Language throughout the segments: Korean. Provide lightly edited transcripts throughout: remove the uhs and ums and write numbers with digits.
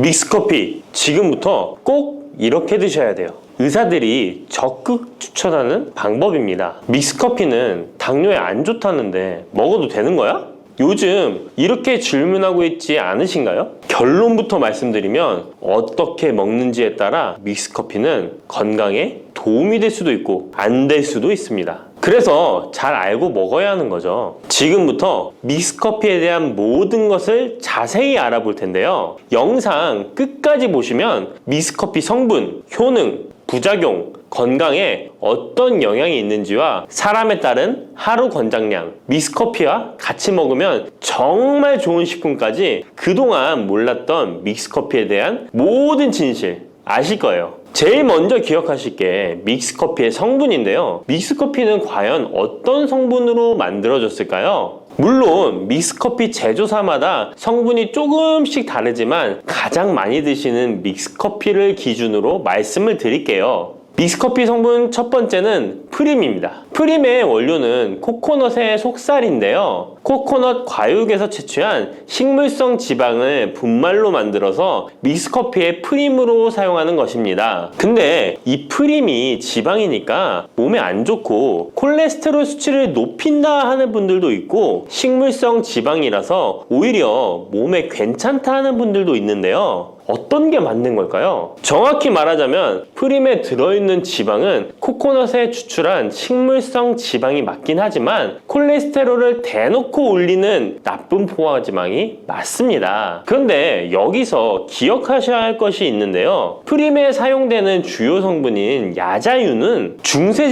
믹스커피 지금부터 꼭 이렇게 드셔야 돼요. 의사들이 적극 추천하는 방법입니다. 믹스커피는 당뇨에 안 좋다는데 먹어도 되는 거야? 요즘 이렇게 질문하고 있지 않으신가요? 결론부터 말씀드리면 어떻게 먹는지에 따라 믹스커피는 건강에 도움이 될 수도 있고 안 될 수도 있습니다. 그래서 잘 알고 먹어야 하는 거죠. 지금부터 믹스커피에 대한 모든 것을 자세히 알아볼 텐데요. 영상 끝까지 보시면 믹스커피 성분, 효능, 부작용, 건강에 어떤 영향이 있는지와 사람에 따른 하루 권장량, 믹스커피와 같이 먹으면 정말 좋은 식품까지 그동안 몰랐던 믹스커피에 대한 모든 진실 아실 거예요. 제일 먼저 기억하실 게 믹스커피의 성분인데요. 믹스커피는 과연 어떤 성분으로 만들어졌을까요? 물론 믹스커피 제조사마다 성분이 조금씩 다르지만 가장 많이 드시는 믹스커피를 기준으로 말씀을 드릴게요. 믹스커피 성분 첫 번째는 프림입니다. 프림의 원료는 코코넛의 속살인데요. 코코넛 과육에서 채취한 식물성 지방을 분말로 만들어서 믹스커피의 프림으로 사용하는 것입니다. 근데 이 프림이 지방이니까 몸에 안 좋고 콜레스테롤 수치를 높인다 하는 분들도 있고 식물성 지방이라서 오히려 몸에 괜찮다 하는 분들도 있는데요. 어떤 게 맞는 걸까요? 정확히 말하자면 프림에 들어있는 지방은 코코넛에 추출한 식물성 지방이 맞긴 하지만 콜레스테롤을 대놓고 올리는 나쁜 포화지방이 맞습니다. 그런데 여기서 기억하셔야 할 것이 있는데요. 프림에 사용되는 주요 성분인 야자유는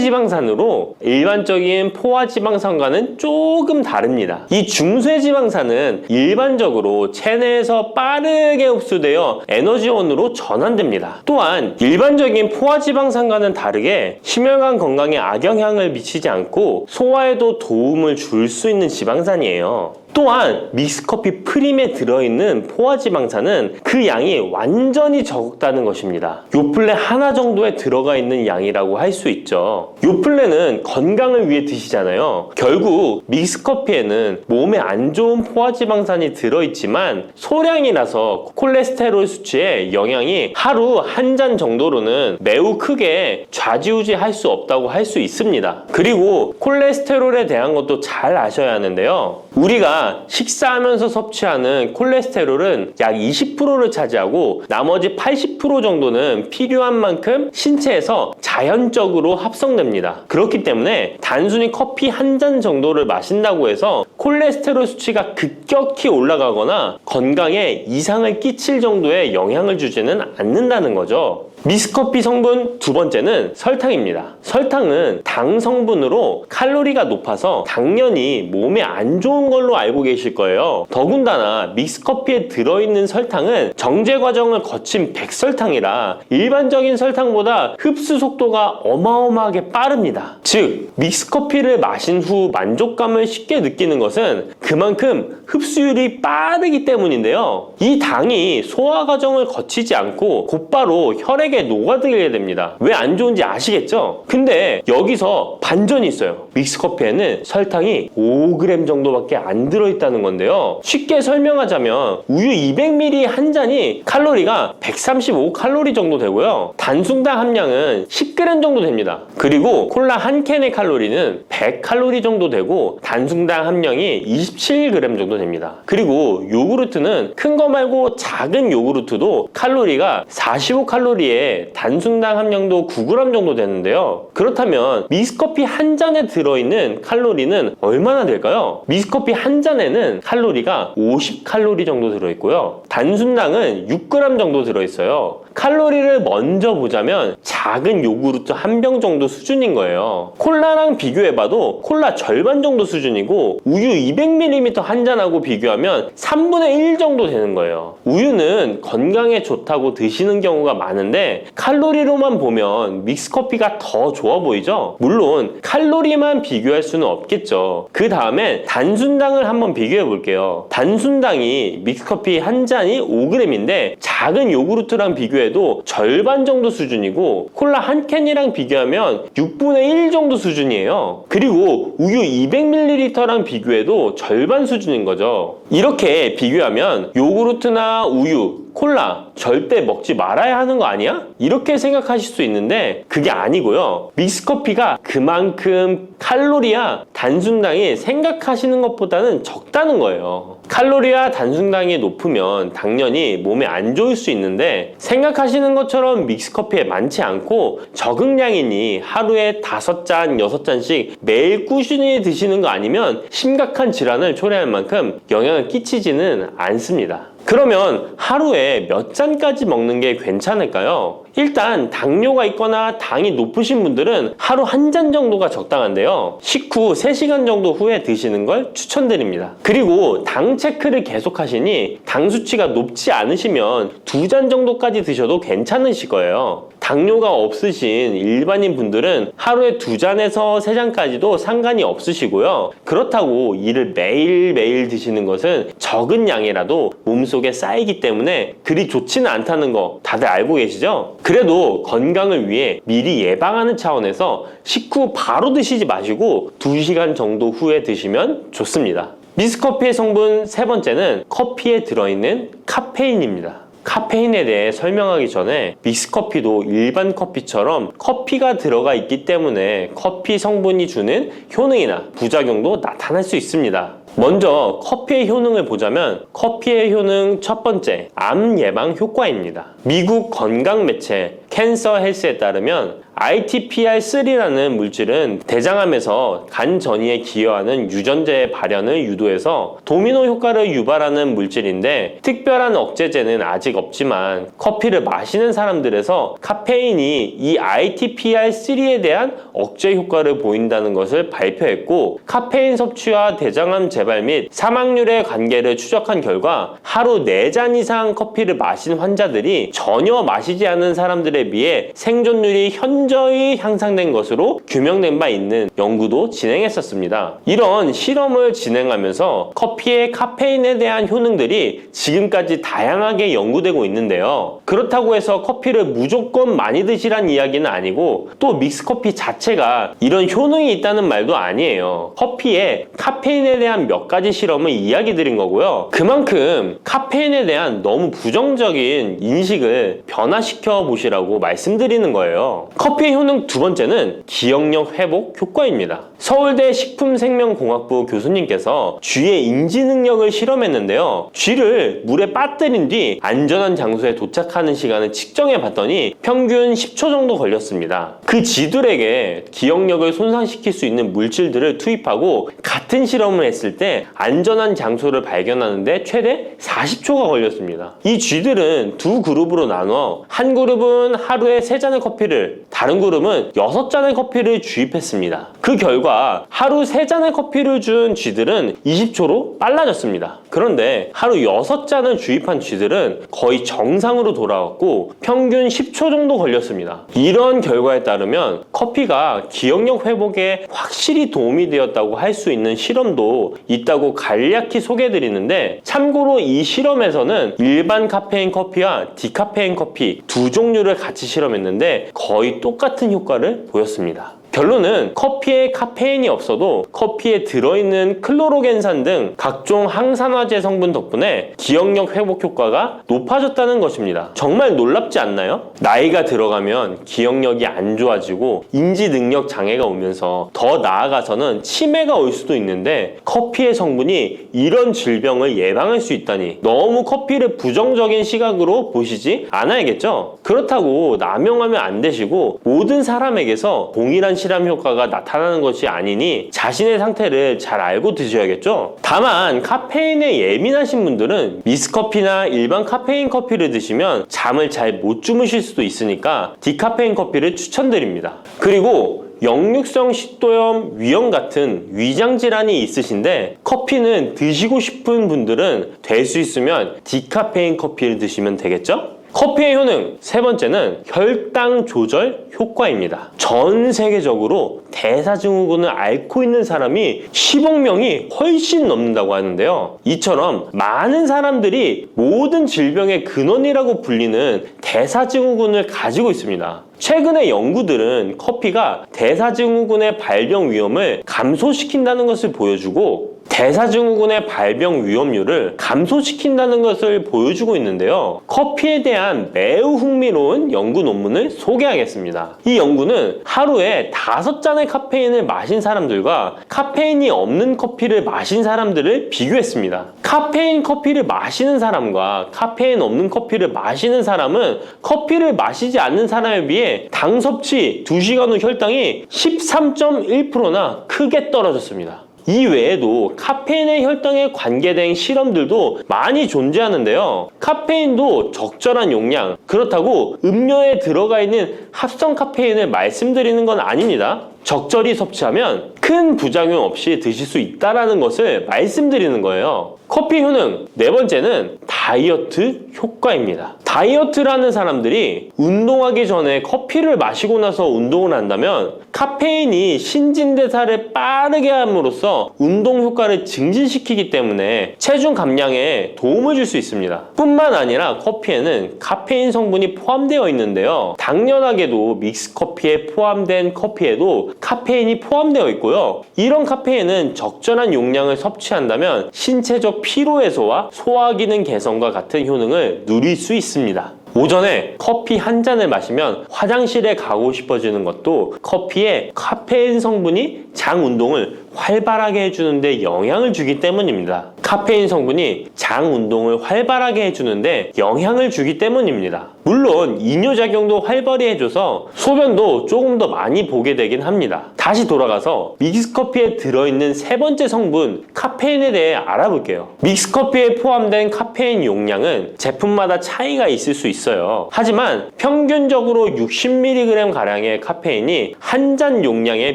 중쇄지방산으로 일반적인 포화지방산과는 조금 다릅니다. 이 중쇄지방산은 일반적으로 체내에서 빠르게 흡수되어 에너지원으로 전환됩니다. 또한 일반적인 포화지방산과는 다르게 심혈관 건강에 악영향을 미치지 않고 소화에도 도움을 줄 수 있는 지방산이에요. 또한 믹스커피 프림에 들어있는 포화지방산은 그 양이 완전히 적다는 것입니다. 요플레 하나 정도에 들어가 있는 양이라고 할 수 있죠. 요플레는 건강을 위해 드시잖아요. 결국 믹스커피에는 몸에 안 좋은 포화지방산이 들어있지만 소량이라서 콜레스테롤 수치에 영향이 하루 한 잔 정도로는 매우 크게 좌지우지할 수 없다고 할 수 있습니다. 그리고 콜레스테롤에 대한 것도 잘 아셔야 하는데요. 우리가 식사하면서 섭취하는 콜레스테롤은 약 20%를 차지하고 나머지 80% 정도는 필요한 만큼 신체에서 자연적으로 합성됩니다. 그렇기 때문에 단순히 커피 한 잔 정도를 마신다고 해서 콜레스테롤 수치가 급격히 올라가거나 건강에 이상을 끼칠 정도의 영향을 주지는 않는다는 거죠. 믹스커피 성분 두 번째는 설탕입니다. 설탕은 당 성분으로 칼로리가 높아서 당연히 몸에 안 좋은 걸로 알고 계실 거예요. 더군다나 믹스커피에 들어있는 설탕은 정제 과정을 거친 백설탕이라 일반적인 설탕보다 흡수 속도가 어마어마하게 빠릅니다. 즉 믹스커피를 마신 후 만족감을 쉽게 느끼는 것은 그만큼 흡수율이 빠르기 때문인데요. 이 당이 소화 과정을 거치지 않고 곧바로 혈액에 녹아들게 됩니다. 왜 안 좋은지 아시겠죠? 근데 여기서 반전이 있어요. 믹스커피에는 설탕이 5g 정도밖에 안 들어있다는 건데요. 쉽게 설명하자면 우유 200ml 한 잔이 칼로리가 135칼로리 정도 되고요. 단순당 함량은 10g 정도 됩니다. 그리고 콜라 한 캔의 칼로리는 100칼로리 정도 되고 단순당 함량이 27g 정도 됩니다. 그리고 요구르트는 큰 거 말고 작은 요구르트도 칼로리가 45칼로리에 단순당 함량도 9g 정도 되는데요. 그렇다면 믹스커피 한 잔에 들어있는 칼로리는 얼마나 될까요? 믹스커피 한 잔에는 칼로리가 50칼로리 정도 들어있고요. 단순당은 6g 정도 들어있어요. 칼로리를 먼저 보자면 작은 요구르트 한 병 정도 수준인 거예요. 콜라랑 비교해봐도 콜라 절반 정도 수준이고 우유 200ml 한 잔하고 비교하면 3분의 1 정도 되는 거예요. 우유는 건강에 좋다고 드시는 경우가 많은데 칼로리로만 보면 믹스커피가 더 좋아 보이죠? 물론 칼로리만 비교할 수는 없겠죠. 그 다음에 단순당을 한번 비교해 볼게요. 단순당이 믹스커피 한 잔이 5g인데 작은 요구르트랑 비교해도 절반 정도 수준이고 콜라 한 캔이랑 비교하면 6분의 1 정도 수준이에요. 그리고 우유 200ml랑 비교해도 절반 수준인 거죠. 이렇게 비교하면 요구르트나 우유, 콜라 절대 먹지 말아야 하는 거 아니야? 이렇게 생각하실 수 있는데 그게 아니고요. 믹스커피가 그만큼 칼로리와 단순당이 생각하시는 것보다는 적다는 거예요. 칼로리와 단순당이 높으면 당연히 몸에 안 좋을 수 있는데 생각하시는 것처럼 믹스커피에 많지 않고 적응량이니 하루에 5잔, 6잔씩 매일 꾸준히 드시는 거 아니면 심각한 질환을 초래할 만큼 영향을 끼치지는 않습니다. 그러면 하루에 몇 잔까지 먹는 게 괜찮을까요? 일단 당뇨가 있거나 당이 높으신 분들은 하루 1잔 정도가 적당한데요. 식후 3시간 정도 후에 드시는 걸 추천드립니다. 그리고 당 체크를 계속 하시니 당 수치가 높지 않으시면 2잔 정도까지 드셔도 괜찮으실 거예요. 당뇨가 없으신 일반인 분들은 하루에 2잔에서 3잔까지도 상관이 없으시고요. 그렇다고 이를 매일매일 드시는 것은 적은 양이라도 몸속에 쌓이기 때문에 그리 좋지는 않다는 거 다들 알고 계시죠? 그래도 건강을 위해 미리 예방하는 차원에서 식후 바로 드시지 마시고 2시간 정도 후에 드시면 좋습니다. 믹스커피의 성분 3번째는 커피에 들어있는 카페인입니다. 카페인에 대해 설명하기 전에 믹스커피도 일반 커피처럼 커피가 들어가 있기 때문에 커피 성분이 주는 효능이나 부작용도 나타날 수 있습니다. 먼저 커피의 효능을 보자면 커피의 효능 첫 번째, 암 예방 효과입니다. 미국 건강 매체 캔서 헬스에 따르면 ITPR3라는 물질은 대장암에서 간 전이에 기여하는 유전자의 발현을 유도해서 도미노 효과를 유발하는 물질인데 특별한 억제제는 아직 없지만 커피를 마시는 사람들에서 카페인이 이 ITPR3에 대한 억제 효과를 보인다는 것을 발표했고 카페인 섭취와 대장암 재발 및 사망률의 관계를 추적한 결과 하루 4잔 이상 커피를 마신 환자들이 전혀 마시지 않은 사람들에 비해 생존율이 현저히 향상된 것으로 규명된 바 있는 연구도 진행했었습니다. 이런 실험을 진행하면서 커피의 카페인에 대한 효능들이 지금까지 다양하게 연구되고 있는데요. 그렇다고 해서 커피를 무조건 많이 드시란 이야기는 아니고 또 믹스커피 자체가 이런 효능이 있다는 말도 아니에요. 커피에 카페인에 대한 몇 가지 실험을 이야기 드린 거고요. 그만큼 카페인에 대한 너무 부정적인 인식을 변화시켜 보시라고 말씀드리는 거예요. 커피의 효능 두 번째는 기억력 회복 효과입니다. 서울대 식품생명공학부 교수님께서 쥐의 인지 능력을 실험했는데요. 쥐를 물에 빠뜨린 뒤 안전한 장소에 도착하는 시간을 측정해 봤더니 평균 10초 정도 걸렸습니다. 그 쥐들에게 기억력을 손상시킬 수 있는 물질들을 투입하고 같은 실험을 했을 때 안전한 장소를 발견하는데 최대 40초가 걸렸습니다. 이 쥐들은 두 그룹으로 나눠 한 그룹은 하루에 3잔의 커피를, 다른 그룹은 6잔의 커피를 주입했습니다. 그 결과 하루 3잔의 커피를 준 쥐들은 20초로 빨라졌습니다. 그런데 하루 6잔을 주입한 쥐들은 거의 정상으로 돌아왔고 평균 10초 정도 걸렸습니다. 이런 결과에 따르면 커피가 기억력 회복에 확실히 도움이 되었다고 할 수 있는 실험도 있다고 간략히 소개해드리는데 참고로 이 실험에서는 일반 카페인 커피와 디카페인 커피 두 종류를 같이 실험했는데 거의 똑같은 효과를 보였습니다. 결론은 커피에 카페인이 없어도 커피에 들어있는 클로로겐산 등 각종 항산화제 성분 덕분에 기억력 회복 효과가 높아졌다는 것입니다. 정말 놀랍지 않나요? 나이가 들어가면 기억력이 안 좋아지고 인지 능력 장애가 오면서 더 나아가서는 치매가 올 수도 있는데 커피의 성분이 이런 질병을 예방할 수 있다니 너무 커피를 부정적인 시각으로 보시지 않아야겠죠? 그렇다고 남용하면 안 되시고 모든 사람에게서 동일한 실험 효과가 나타나는 것이 아니니 자신의 상태를 잘 알고 드셔야겠죠? 다만 카페인에 예민하신 분들은 믹스커피나 일반 카페인 커피를 드시면 잠을 잘 못 주무실 수도 있으니까 디카페인 커피를 추천드립니다. 그리고 역류성 식도염, 위염 같은 위장 질환이 있으신데 커피는 드시고 싶은 분들은 될 수 있으면 디카페인 커피를 드시면 되겠죠? 커피의 효능 세 번째는 혈당 조절 효과입니다. 전 세계적으로 대사증후군을 앓고 있는 사람이 10억 명이 훨씬 넘는다고 하는데요. 이처럼 많은 사람들이 모든 질병의 근원이라고 불리는 대사증후군을 가지고 있습니다. 최근의 연구들은 커피가 대사증후군의 발병 위험을 감소시킨다는 것을 보여주고 대사증후군의 발병 위험률을 감소시킨다는 것을 보여주고 있는데요. 커피에 대한 매우 흥미로운 연구 논문을 소개하겠습니다. 이 연구는 하루에 5잔의 카페인을 마신 사람들과 카페인이 없는 커피를 마신 사람들을 비교했습니다. 카페인 커피를 마시는 사람과 카페인 없는 커피를 마시는 사람은 커피를 마시지 않는 사람에 비해 당 섭취 2시간 후 혈당이 13.1%나 크게 떨어졌습니다. 이 외에도 카페인의 혈당에 관계된 실험들도 많이 존재하는데요. 카페인도 적절한 용량, 그렇다고 음료에 들어가 있는 합성 카페인을 말씀드리는 건 아닙니다. 적절히 섭취하면 큰 부작용 없이 드실 수 있다는 것을 말씀드리는 거예요. 커피 효능, 네 번째는 다이어트 효과입니다. 다이어트라는 사람들이 운동하기 전에 커피를 마시고 나서 운동을 한다면 카페인이 신진대사를 빠르게 함으로써 운동 효과를 증진시키기 때문에 체중 감량에 도움을 줄 수 있습니다. 뿐만 아니라 커피에는 카페인 성분이 포함되어 있는데요. 당연하게도 믹스커피에 포함된 커피에도 카페인이 포함되어 있고요. 이런 카페인은 적절한 용량을 섭취한다면 신체적 피로 해소와 소화 기능 개선과 같은 효능을 누릴 수 있습니다. 오전에 커피 한 잔을 마시면 화장실에 가고 싶어지는 것도 커피에 카페인 성분이 장 운동을 활발하게 해주는데 영향을 주기 때문입니다. 카페인 성분이 장 운동을 활발하게 해주는데 영향을 주기 때문입니다. 물론 이뇨작용도 활발히 해줘서 소변도 조금 더 많이 보게 되긴 합니다. 다시 돌아가서 믹스커피에 들어있는 세 번째 성분 카페인에 대해 알아볼게요. 믹스커피에 포함된 카페인 용량은 제품마다 차이가 있을 수 있어요. 하지만 평균적으로 60mg 가량의 카페인이 한 잔 용량의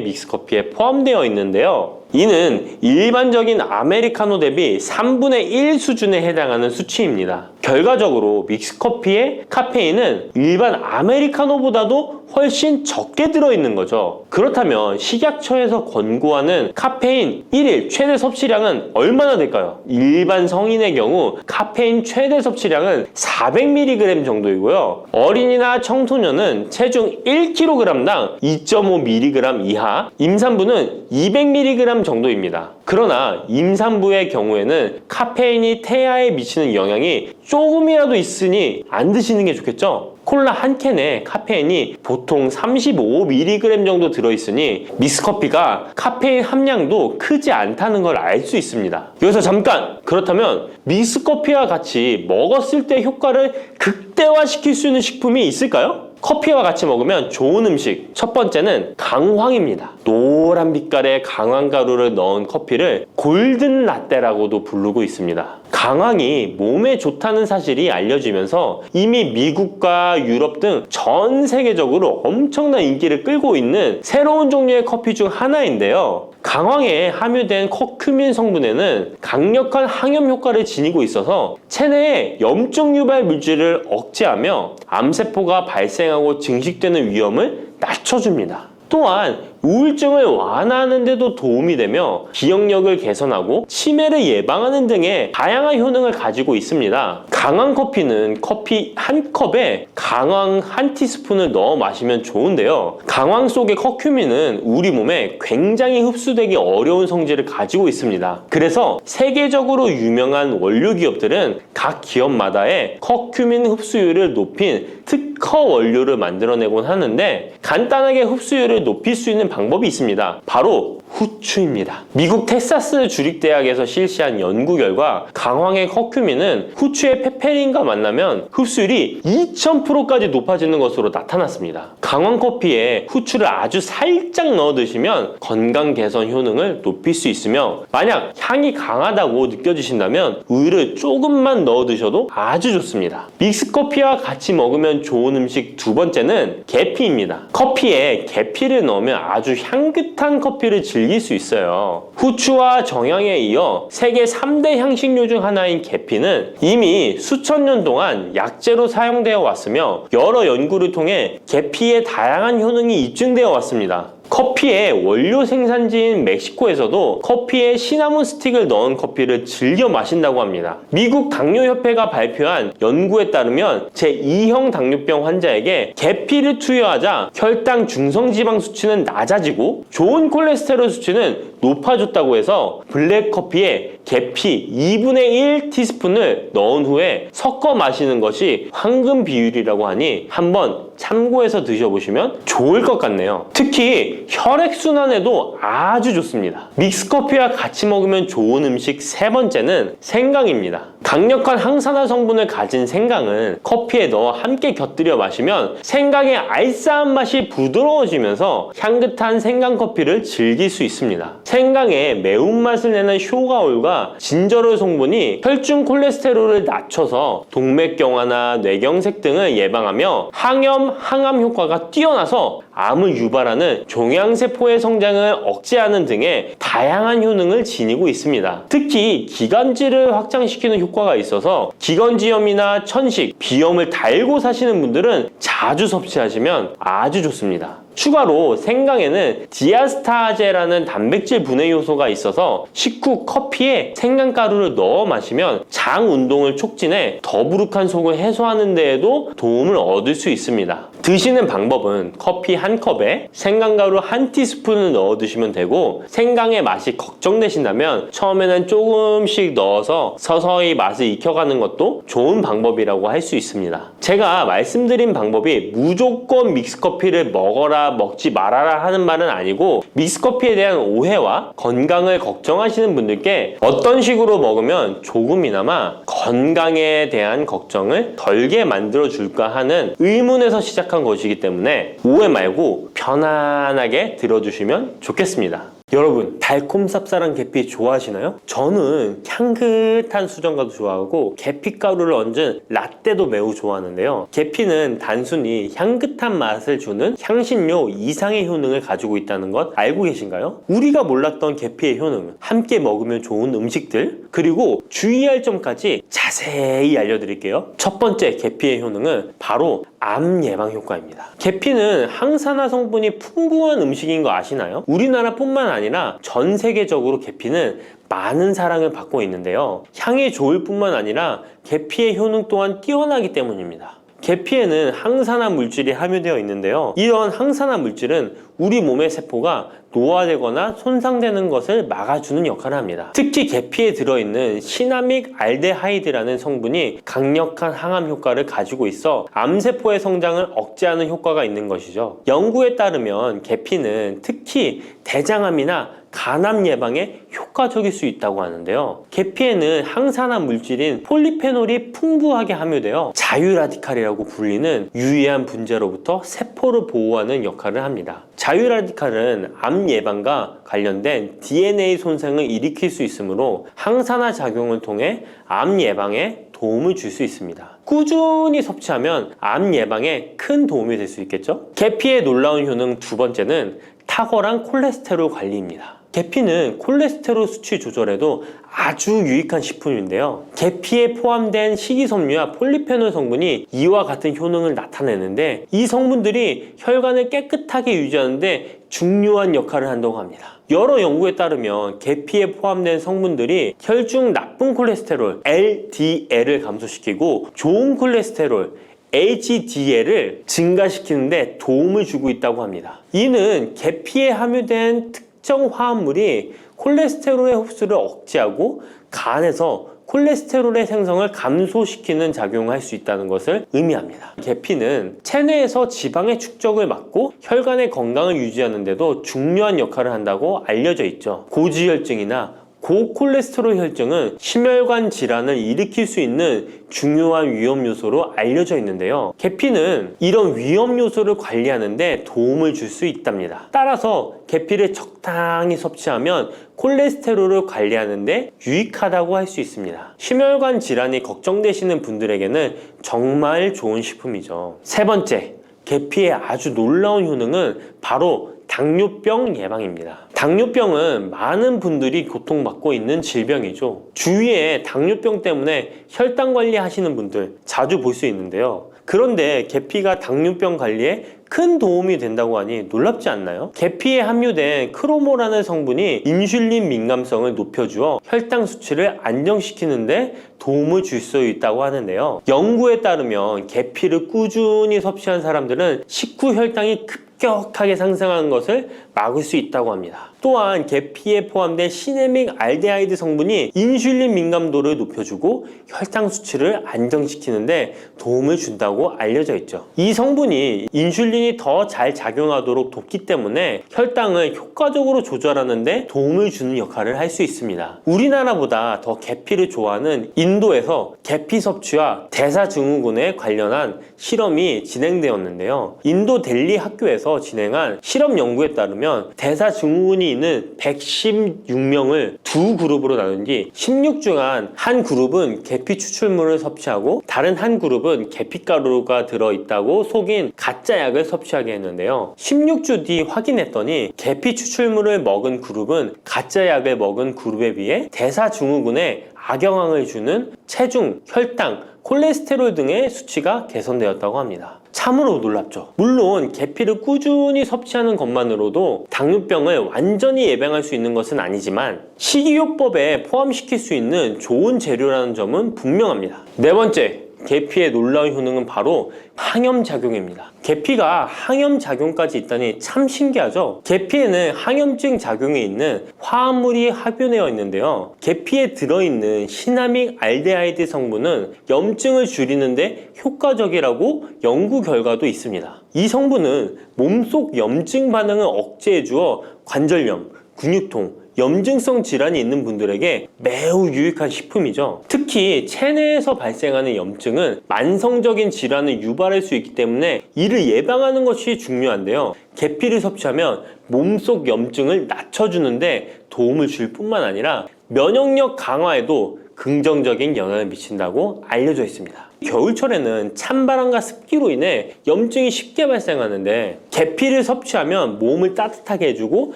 믹스커피에 포함되어 있는데요. 이는 일반적인 아메리카노 대비 3분의 1 수준에 해당하는 수치입니다. 결과적으로 믹스커피의 카페인은 일반 아메리카노보다도 훨씬 적게 들어있는 거죠. 그렇다면 식약처에서 권고하는 카페인 1일 최대 섭취량은 얼마나 될까요? 일반 성인의 경우 카페인 최대 섭취량은 400mg 정도이고요. 어린이나 청소년은 체중 1kg당 2.5mg 이하, 임산부는 200mg 정도입니다. 그러나 임산부의 경우에는 카페인이 태아에 미치는 영향이 조금이라도 있으니 안 드시는 게 좋겠죠? 콜라 한 캔에 카페인이 보통 35mg 정도 들어있으니 믹스커피가 카페인 함량도 크지 않다는 걸 알 수 있습니다. 여기서 잠깐! 그렇다면 믹스커피와 같이 먹었을 때 효과를 극대화시킬 수 있는 식품이 있을까요? 커피와 같이 먹으면 좋은 음식, 첫 번째는 강황입니다. 노란 빛깔의 강황가루를 넣은 커피를 골든 라떼라고도 부르고 있습니다. 강황이 몸에 좋다는 사실이 알려지면서 이미 미국과 유럽 등 전 세계적으로 엄청난 인기를 끌고 있는 새로운 종류의 커피 중 하나인데요. 강황에 함유된 커큐민 성분에는 강력한 항염 효과를 지니고 있어서 체내의 염증 유발 물질을 억제하며 암세포가 발생하고 증식되는 위험을 낮춰줍니다. 또한 우울증을 완화하는 데도 도움이 되며 기억력을 개선하고 치매를 예방하는 등의 다양한 효능을 가지고 있습니다. 강황 커피는 커피 한 컵에 강황 한 티스푼을 넣어 마시면 좋은데요. 강황 속의 커큐민은 우리 몸에 굉장히 흡수되기 어려운 성질을 가지고 있습니다. 그래서 세계적으로 유명한 원료 기업들은 각 기업마다의 커큐민 흡수율을 높인 특허 원료를 만들어내곤 하는데 간단하게 흡수율을 높일 수 있는 방법이 있습니다. 바로 후추입니다. 미국 텍사스 주립대학에서 실시한 연구 결과 강황의 커큐민은 후추의 페페린과 만나면 흡수율이 2000%까지 높아지는 것으로 나타났습니다. 강황 커피에 후추를 아주 살짝 넣어 드시면 건강 개선 효능을 높일 수 있으며 만약 향이 강하다고 느껴지신다면 우유를 조금만 넣어 드셔도 아주 좋습니다. 믹스커피와 같이 먹으면 좋은 음식 두 번째는 계피입니다. 커피에 계피를 넣으면 아주 향긋한 커피를 즐길 수 있어요. 후추와 정향에 이어 세계 3대 향신료 중 하나인 계피는 이미 수천 년 동안 약재로 사용되어 왔으며 여러 연구를 통해 계피의 다양한 효능이 입증되어 왔습니다. 커피의 원료 생산지인 멕시코에서도 커피에 시나몬 스틱을 넣은 커피를 즐겨 마신다고 합니다. 미국 당뇨협회가 발표한 연구에 따르면 제2형 당뇨병 환자에게 계피를 투여하자 혈당 중성지방 수치는 낮아지고 좋은 콜레스테롤 수치는 높아졌다고 해서 블랙커피에 계피 2분의 1 티스푼을 넣은 후에 섞어 마시는 것이 황금 비율이라고 하니 한번 참고해서 드셔보시면 좋을 것 같네요. 특히 혈액순환에도 아주 좋습니다. 믹스커피와 같이 먹으면 좋은 음식 세 번째는 생강입니다. 강력한 항산화 성분을 가진 생강은 커피에 넣어 함께 곁들여 마시면 생강의 알싸한 맛이 부드러워지면서 향긋한 생강커피를 즐길 수 있습니다. 생강의 매운맛을 내는 쇼가올과 진저롤 성분이 혈중 콜레스테롤을 낮춰서 동맥경화나 뇌경색 등을 예방하며 항염, 항암 효과가 뛰어나서 암을 유발하는 종양세포의 성장을 억제하는 등의 다양한 효능을 지니고 있습니다. 특히 기관지를 확장시키는 효과가 있어서 기관지염이나 천식, 비염을 달고 사시는 분들은 자주 섭취하시면 아주 좋습니다. 추가로 생강에는 디아스타제라는 단백질 분해 요소가 있어서 식후 커피에 생강가루를 넣어 마시면 장 운동을 촉진해 더부룩한 속을 해소하는 데에도 도움을 얻을 수 있습니다. 드시는 방법은 커피 한 컵에 생강가루 한 티스푼을 넣어 드시면 되고, 생강의 맛이 걱정되신다면 처음에는 조금씩 넣어서 서서히 맛을 익혀가는 것도 좋은 방법이라고 할 수 있습니다. 제가 말씀드린 방법이 무조건 믹스커피를 먹어라 먹지 말아라 하는 말은 아니고, 믹스커피에 대한 오해와 건강을 걱정하시는 분들께 어떤 식으로 먹으면 조금이나마 건강에 대한 걱정을 덜게 만들어 줄까 하는 의문에서 시작한 것이기 때문에 오해 말고 편안하게 들어주시면 좋겠습니다. 여러분, 달콤 쌉쌀한 계피 좋아하시나요? 저는 향긋한 수정과도 좋아하고 계피가루를 얹은 라떼도 매우 좋아하는데요. 계피는 단순히 향긋한 맛을 주는 향신료 이상의 효능을 가지고 있다는 것 알고 계신가요? 우리가 몰랐던 계피의 효능은 함께 먹으면 좋은 음식들, 그리고 주의할 점까지 자세히 알려드릴게요. 첫 번째 계피의 효능은 바로 암 예방 효과입니다. 계피는 항산화 성분이 풍부한 음식인 거 아시나요? 우리나라뿐만 아니라 전 세계적으로 계피는 많은 사랑을 받고 있는데요. 향이 좋을 뿐만 아니라 계피의 효능 또한 뛰어나기 때문입니다. 계피에는 항산화 물질이 함유되어 있는데요. 이런 항산화 물질은 우리 몸의 세포가 노화되거나 손상되는 것을 막아주는 역할을 합니다. 특히 계피에 들어있는 시나믹 알데하이드라는 성분이 강력한 항암 효과를 가지고 있어 암세포의 성장을 억제하는 효과가 있는 것이죠. 연구에 따르면 계피는 특히 대장암이나 간암 예방에 효과적일 수 있다고 하는데요. 계피에는 항산화 물질인 폴리페놀이 풍부하게 함유되어 자유라디칼이라고 불리는 유해한 분자로부터 세포를 보호하는 역할을 합니다. 자유라디칼은 암 예방과 관련된 DNA 손상을 일으킬 수 있으므로 항산화 작용을 통해 암 예방에 도움을 줄 수 있습니다. 꾸준히 섭취하면 암 예방에 큰 도움이 될 수 있겠죠? 계피의 놀라운 효능 두 번째는 탁월한 콜레스테롤 관리입니다. 계피는 콜레스테롤 수치 조절에도 아주 유익한 식품인데요. 계피에 포함된 식이섬유와 폴리페놀 성분이 이와 같은 효능을 나타내는데, 이 성분들이 혈관을 깨끗하게 유지하는데 중요한 역할을 한다고 합니다. 여러 연구에 따르면 계피에 포함된 성분들이 혈중 나쁜 콜레스테롤 LDL을 감소시키고 좋은 콜레스테롤 HDL을 증가시키는데 도움을 주고 있다고 합니다. 이는 계피에 함유된 특정 화합물이 콜레스테롤의 흡수를 억제하고 간에서 콜레스테롤의 생성을 감소시키는 작용을 할 수 있다는 것을 의미합니다. 계피는 체내에서 지방의 축적을 막고 혈관의 건강을 유지하는 데도 중요한 역할을 한다고 알려져 있죠. 고지혈증이나 고콜레스테롤 혈증은 심혈관 질환을 일으킬 수 있는 중요한 위험 요소로 알려져 있는데요. 계피는 이런 위험 요소를 관리하는 데 도움을 줄 수 있답니다. 따라서 계피를 적당히 섭취하면 콜레스테롤을 관리하는 데 유익하다고 할 수 있습니다. 심혈관 질환이 걱정되시는 분들에게는 정말 좋은 식품이죠. 세 번째, 계피의 아주 놀라운 효능은 바로 당뇨병 예방입니다. 당뇨병은 많은 분들이 고통받고 있는 질병이죠. 주위에 당뇨병 때문에 혈당 관리하시는 분들 자주 볼 수 있는데요. 그런데 계피가 당뇨병 관리에 큰 도움이 된다고 하니 놀랍지 않나요? 계피에 함유된 크로모라는 성분이 인슐린 민감성을 높여주어 혈당 수치를 안정시키는데 도움을 줄 수 있다고 하는데요. 연구에 따르면 계피를 꾸준히 섭취한 사람들은 식후 혈당이 급격하게 상승하는 것을 막을 수 있다고 합니다. 또한 계피에 포함된 시네믹 알데하이드 성분이 인슐린 민감도를 높여주고 혈당 수치를 안정시키는데 도움을 준다고 알려져 있죠. 이 성분이 인슐린이 더 잘 작용하도록 돕기 때문에 혈당을 효과적으로 조절하는 데 도움을 주는 역할을 할 수 있습니다. 우리나라보다 더 계피를 좋아하는 인도에서 계피 섭취와 대사증후군에 관련한 실험이 진행되었는데요. 인도 델리 학교에서 진행한 실험 연구에 따르면 대사증후군이 있는 116명을 두 그룹으로 나눈 뒤 16주간 한 그룹은 계피 추출물을 섭취하고 다른 한 그룹은 계피가루가 들어있다고 속인 가짜 약을 섭취하게 했는데요. 16주 뒤 확인했더니 계피 추출물을 먹은 그룹은 가짜 약을 먹은 그룹에 비해 대사증후군에 악영향을 주는 체중, 혈당, 콜레스테롤 등의 수치가 개선되었다고 합니다. 참으로 놀랍죠. 물론 계피를 꾸준히 섭취하는 것만으로도 당뇨병을 완전히 예방할 수 있는 것은 아니지만 식이요법에 포함시킬 수 있는 좋은 재료라는 점은 분명합니다. 네 번째, 계피의 놀라운 효능은 바로 항염작용입니다. 계피가 항염작용까지 있다니 참 신기하죠? 계피에는 항염증 작용에 있는 화합물이 합연되어 있는데요. 계피에 들어있는 시나믹 알데하이드 성분은 염증을 줄이는데 효과적이라고 연구 결과도 있습니다. 이 성분은 몸속 염증 반응을 억제해 주어 관절염, 근육통, 염증성 질환이 있는 분들에게 매우 유익한 식품이죠. 특히 체내에서 발생하는 염증은 만성적인 질환을 유발할 수 있기 때문에 이를 예방하는 것이 중요한데요. 계피를 섭취하면 몸속 염증을 낮춰주는데 도움을 줄 뿐만 아니라 면역력 강화에도 긍정적인 영향을 미친다고 알려져 있습니다. 겨울철에는 찬바람과 습기로 인해 염증이 쉽게 발생하는데 계피를 섭취하면 몸을 따뜻하게 해주고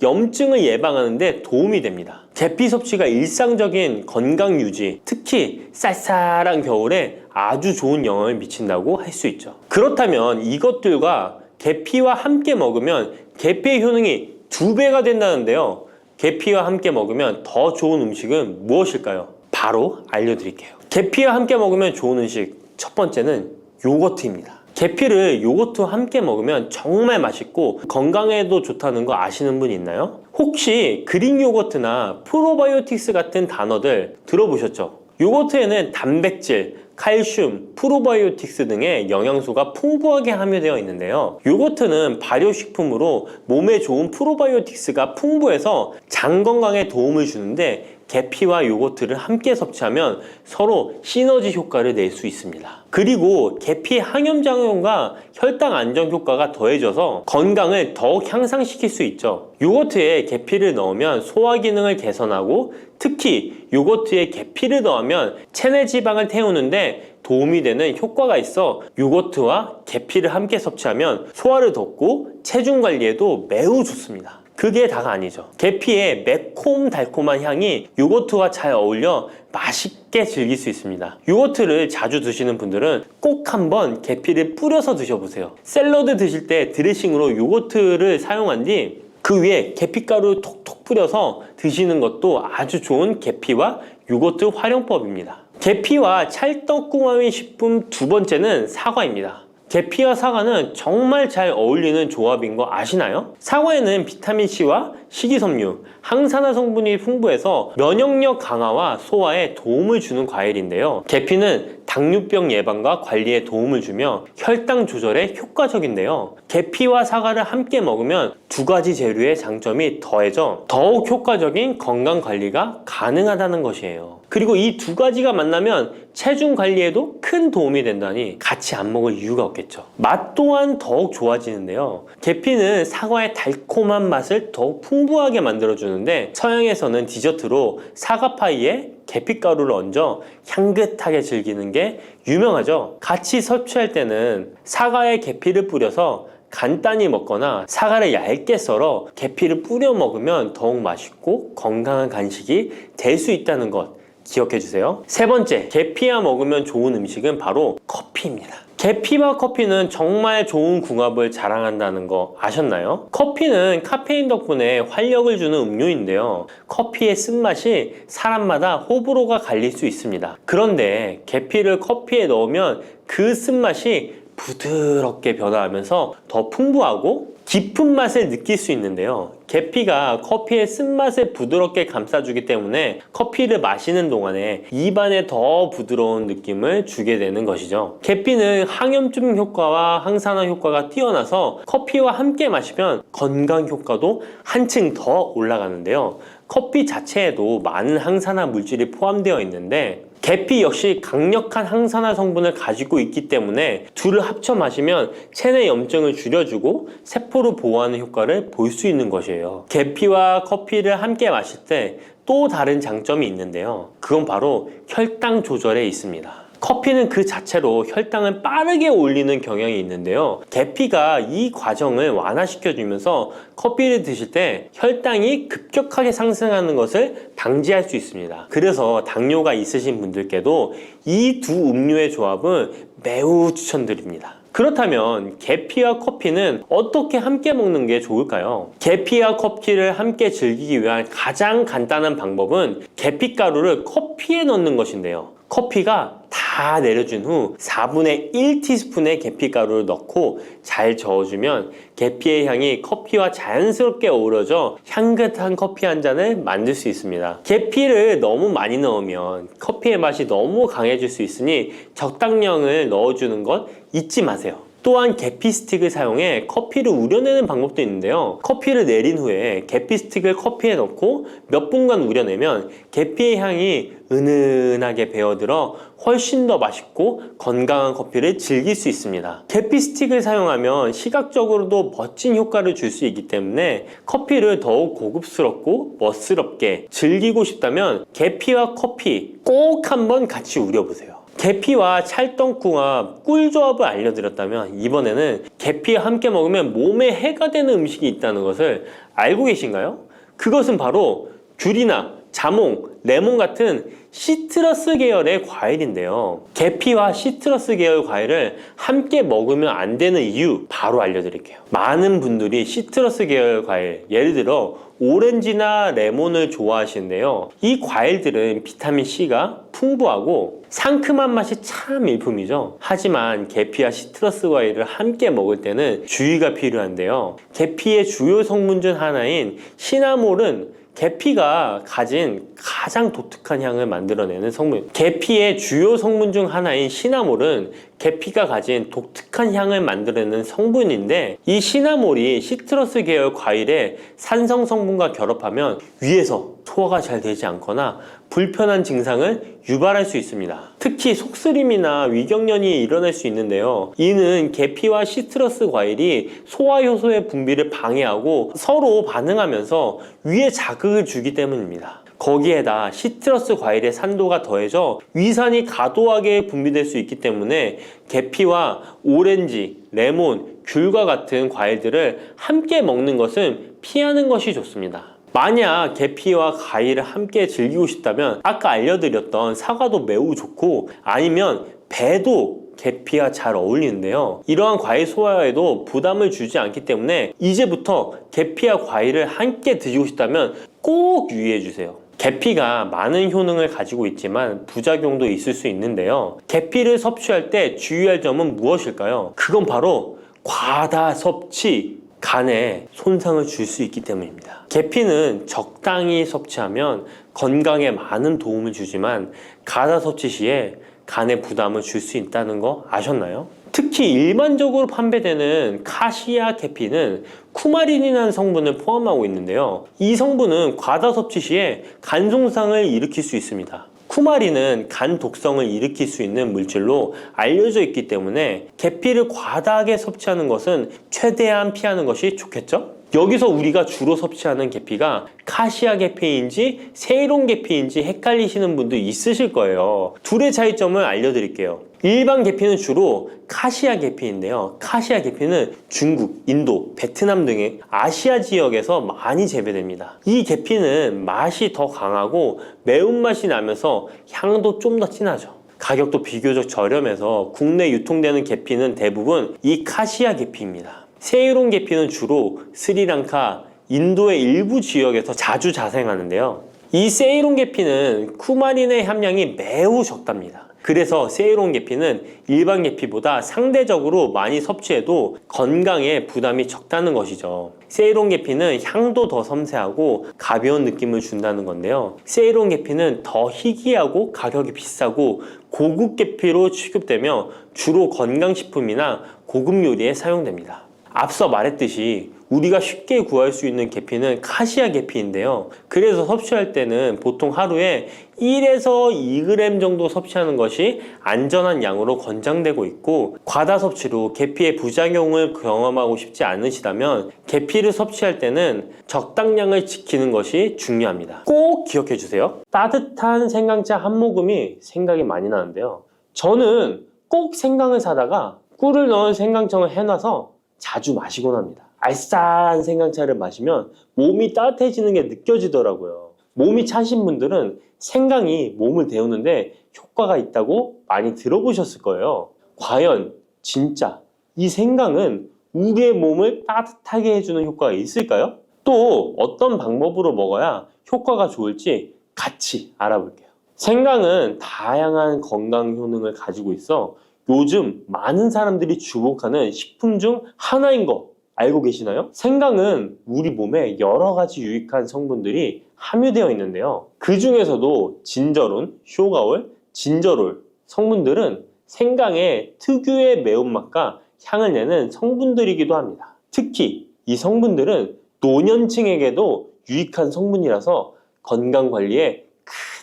염증을 예방하는 데 도움이 됩니다. 계피 섭취가 일상적인 건강 유지, 특히 쌀쌀한 겨울에 아주 좋은 영향을 미친다고 할 수 있죠. 그렇다면 이것들과 계피와 함께 먹으면 계피의 효능이 2배가 된다는데요. 계피와 함께 먹으면 더 좋은 음식은 무엇일까요? 바로 알려드릴게요. 계피와 함께 먹으면 좋은 음식, 첫 번째는 요거트입니다. 계피를 요거트와 함께 먹으면 정말 맛있고 건강에도 좋다는 거 아시는 분 있나요? 혹시 그릭 요거트나 프로바이오틱스 같은 단어들 들어보셨죠? 요거트에는 단백질, 칼슘, 프로바이오틱스 등의 영양소가 풍부하게 함유되어 있는데요. 요거트는 발효식품으로 몸에 좋은 프로바이오틱스가 풍부해서 장 건강에 도움을 주는데 계피와 요거트를 함께 섭취하면 서로 시너지 효과를 낼 수 있습니다. 그리고 계피 항염작용과 혈당 안정 효과가 더해져서 건강을 더욱 향상시킬 수 있죠. 요거트에 계피를 넣으면 소화 기능을 개선하고 특히 요거트에 계피를 넣으면 체내 지방을 태우는데 도움이 되는 효과가 있어 요거트와 계피를 함께 섭취하면 소화를 돋고 체중 관리에도 매우 좋습니다. 그게 다가 아니죠. 계피의 매콤달콤한 향이 요거트와 잘 어울려 맛있게 즐길 수 있습니다. 요거트를 자주 드시는 분들은 꼭 한번 계피를 뿌려서 드셔보세요. 샐러드 드실 때 드레싱으로 요거트를 사용한 뒤 그 위에 계피가루 톡톡 뿌려서 드시는 것도 아주 좋은 계피와 요거트 활용법입니다. 계피와 찰떡궁합인 식품 두 번째는 사과입니다. 계피와 사과는 정말 잘 어울리는 조합인 거 아시나요? 사과에는 비타민C와 식이섬유, 항산화 성분이 풍부해서 면역력 강화와 소화에 도움을 주는 과일인데요. 계피는 당뇨병 예방과 관리에 도움을 주며 혈당 조절에 효과적인데요. 계피와 사과를 함께 먹으면 두 가지 재료의 장점이 더해져 더욱 효과적인 건강 관리가 가능하다는 것이에요. 그리고 이 두 가지가 만나면 체중 관리에도 큰 도움이 된다니 같이 안 먹을 이유가 없겠죠. 맛 또한 더욱 좋아지는데요. 계피는 사과의 달콤한 맛을 더욱 풍부하게 만들어주는데 서양에서는 디저트로 사과파이에 계피가루를 얹어 향긋하게 즐기는 게 유명하죠. 같이 섭취할 때는 사과에 계피를 뿌려서 간단히 먹거나 사과를 얇게 썰어 계피를 뿌려 먹으면 더욱 맛있고 건강한 간식이 될 수 있다는 것 기억해 주세요. 세 번째, 계피와 먹으면 좋은 음식은 바로 커피입니다. 계피와 커피는 정말 좋은 궁합을 자랑한다는 거 아셨나요? 커피는 카페인 덕분에 활력을 주는 음료인데요. 커피의 쓴맛이 사람마다 호불호가 갈릴 수 있습니다. 그런데 계피를 커피에 넣으면 그 쓴맛이 부드럽게 변화하면서 더 풍부하고 깊은 맛을 느낄 수 있는데요. 계피가 커피의 쓴맛을 부드럽게 감싸주기 때문에 커피를 마시는 동안에 입안에 더 부드러운 느낌을 주게 되는 것이죠. 계피는 항염증 효과와 항산화 효과가 뛰어나서 커피와 함께 마시면 건강 효과도 한층 더 올라가는데요. 커피 자체에도 많은 항산화 물질이 포함되어 있는데 계피 역시 강력한 항산화 성분을 가지고 있기 때문에 둘을 합쳐 마시면 체내 염증을 줄여주고 세포를 보호하는 효과를 볼 수 있는 것이에요. 계피와 커피를 함께 마실 때 또 다른 장점이 있는데요. 그건 바로 혈당 조절에 있습니다. 커피는 그 자체로 혈당을 빠르게 올리는 경향이 있는데요. 계피가 이 과정을 완화시켜주면서 커피를 드실 때 혈당이 급격하게 상승하는 것을 방지할 수 있습니다. 그래서 당뇨가 있으신 분들께도 이 두 음료의 조합은 매우 추천드립니다. 그렇다면 계피와 커피는 어떻게 함께 먹는 게 좋을까요? 계피와 커피를 함께 즐기기 위한 가장 간단한 방법은 계피가루를 커피에 넣는 것인데요. 커피가 다 내려준 후 4분의 1티스푼의 계피가루를 넣고 잘 저어주면 계피의 향이 커피와 자연스럽게 어우러져 향긋한 커피 한 잔을 만들 수 있습니다. 계피를 너무 많이 넣으면 커피의 맛이 너무 강해질 수 있으니 적당량을 넣어주는 것 잊지 마세요. 또한 계피 스틱을 사용해 커피를 우려내는 방법도 있는데요. 커피를 내린 후에 계피 스틱을 커피에 넣고 몇 분간 우려내면 계피의 향이 은은하게 배어들어 훨씬 더 맛있고 건강한 커피를 즐길 수 있습니다. 계피 스틱을 사용하면 시각적으로도 멋진 효과를 줄 수 있기 때문에 커피를 더욱 고급스럽고 멋스럽게 즐기고 싶다면 계피와 커피 꼭 한번 같이 우려보세요. 계피와 찰떡궁합 꿀조합을 알려드렸다면 이번에는 계피와 함께 먹으면 몸에 해가 되는 음식이 있다는 것을 알고 계신가요? 그것은 바로 귤이나 자몽, 레몬 같은 시트러스 계열의 과일인데요. 계피와 시트러스 계열 과일을 함께 먹으면 안 되는 이유 바로 알려드릴게요. 많은 분들이 시트러스 계열 과일, 예를 들어 오렌지나 레몬을 좋아하시는데요. 이 과일들은 비타민C가 풍부하고 상큼한 맛이 참 일품이죠. 하지만 계피와 시트러스 과일을 함께 먹을 때는 주의가 필요한데요. 계피의 주요 성분 중 하나인 시나몰은 계피가 가진 가장 독특한 향을 만들어내는 성분. 계피의 주요 성분 중 하나인 시나몰은 계피가 가진 독특한 향을 만들어내는 성분인데 이 시나몰이 시트러스 계열 과일의 산성 성분과 결합하면 위에서 소화가 잘 되지 않거나 불편한 증상을 유발할 수 있습니다. 특히 속쓰림이나 위경련이 일어날 수 있는데요. 이는 계피와 시트러스 과일이 소화 효소의 분비를 방해하고 서로 반응하면서 위에 자극을 주기 때문입니다. 거기에다 시트러스 과일의 산도가 더해져 위산이 과도하게 분비될 수 있기 때문에 계피와 오렌지, 레몬, 귤과 같은 과일들을 함께 먹는 것은 피하는 것이 좋습니다. 만약 계피와 과일을 함께 즐기고 싶다면 아까 알려드렸던 사과도 매우 좋고 아니면 배도 계피와 잘 어울리는데요. 이러한 과일 소화에도 부담을 주지 않기 때문에 이제부터 계피와 과일을 함께 드시고 싶다면 꼭 유의해 주세요. 계피가 많은 효능을 가지고 있지만 부작용도 있을 수 있는데요. 계피를 섭취할 때 주의할 점은 무엇일까요? 그건 바로 과다 섭취, 간에 손상을 줄 수 있기 때문입니다. 계피는 적당히 섭취하면 건강에 많은 도움을 주지만 과다 섭취 시에 간에 부담을 줄 수 있다는 거 아셨나요? 특히 일반적으로 판매되는 카시아 계피는 쿠마린이라는 성분을 포함하고 있는데요. 이 성분은 과다 섭취 시에 간 손상을 일으킬 수 있습니다. 쿠마린은 간 독성을 일으킬 수 있는 물질로 알려져 있기 때문에 계피를 과다하게 섭취하는 것은 최대한 피하는 것이 좋겠죠? 여기서 우리가 주로 섭취하는 계피가 카시아 계피인지 세이론 계피인지 헷갈리시는 분도 있으실 거예요. 둘의 차이점을 알려드릴게요. 일반 계피는 주로 카시아 계피인데요. 카시아 계피는 중국, 인도, 베트남 등의 아시아 지역에서 많이 재배됩니다. 이 계피는 맛이 더 강하고 매운맛이 나면서 향도 좀 더 진하죠. 가격도 비교적 저렴해서 국내 유통되는 계피는 대부분 이 카시아 계피입니다. 세이론 계피는 주로 스리랑카, 인도의 일부 지역에서 자주 자생하는데요. 이 세이론 계피는 쿠마린의 함량이 매우 적답니다. 그래서 세이로운 계피는 일반 계피보다 상대적으로 많이 섭취해도 건강에 부담이 적다는 것이죠. 세이로운 계피는 향도 더 섬세하고 가벼운 느낌을 준다는 건데요. 세이로운 계피는 더 희귀하고 가격이 비싸고 고급 계피로 취급되며 주로 건강식품이나 고급 요리에 사용됩니다. 앞서 말했듯이 우리가 쉽게 구할 수 있는 계피는 카시아 계피인데요. 그래서 섭취할 때는 보통 하루에 1에서 2g 정도 섭취하는 것이 안전한 양으로 권장되고 있고, 과다 섭취로 계피의 부작용을 경험하고 싶지 않으시다면 계피를 섭취할 때는 적당량을 지키는 것이 중요합니다. 꼭 기억해 주세요. 따뜻한 생강차 한 모금이 생각이 많이 나는데요. 저는 꼭 생강을 사다가 꿀을 넣은 생강청을 해놔서 자주 마시곤 합니다. 알싸한 생강차를 마시면 몸이 따뜻해지는 게 느껴지더라고요. 몸이 차신 분들은 생강이 몸을 데우는데 효과가 있다고 많이 들어보셨을 거예요. 과연 진짜 이 생강은 우리의 몸을 따뜻하게 해주는 효과가 있을까요? 또 어떤 방법으로 먹어야 효과가 좋을지 같이 알아볼게요. 생강은 다양한 건강 효능을 가지고 있어 요즘 많은 사람들이 주목하는 식품 중 하나인 거 알고 계시나요? 생강은 우리 몸에 여러 가지 유익한 성분들이 함유되어 있는데요. 그 중에서도 진저론, 쇼가올, 진저롤 성분들은 생강의 특유의 매운맛과 향을 내는 성분들이기도 합니다. 특히 이 성분들은 노년층에게도 유익한 성분이라서 건강관리에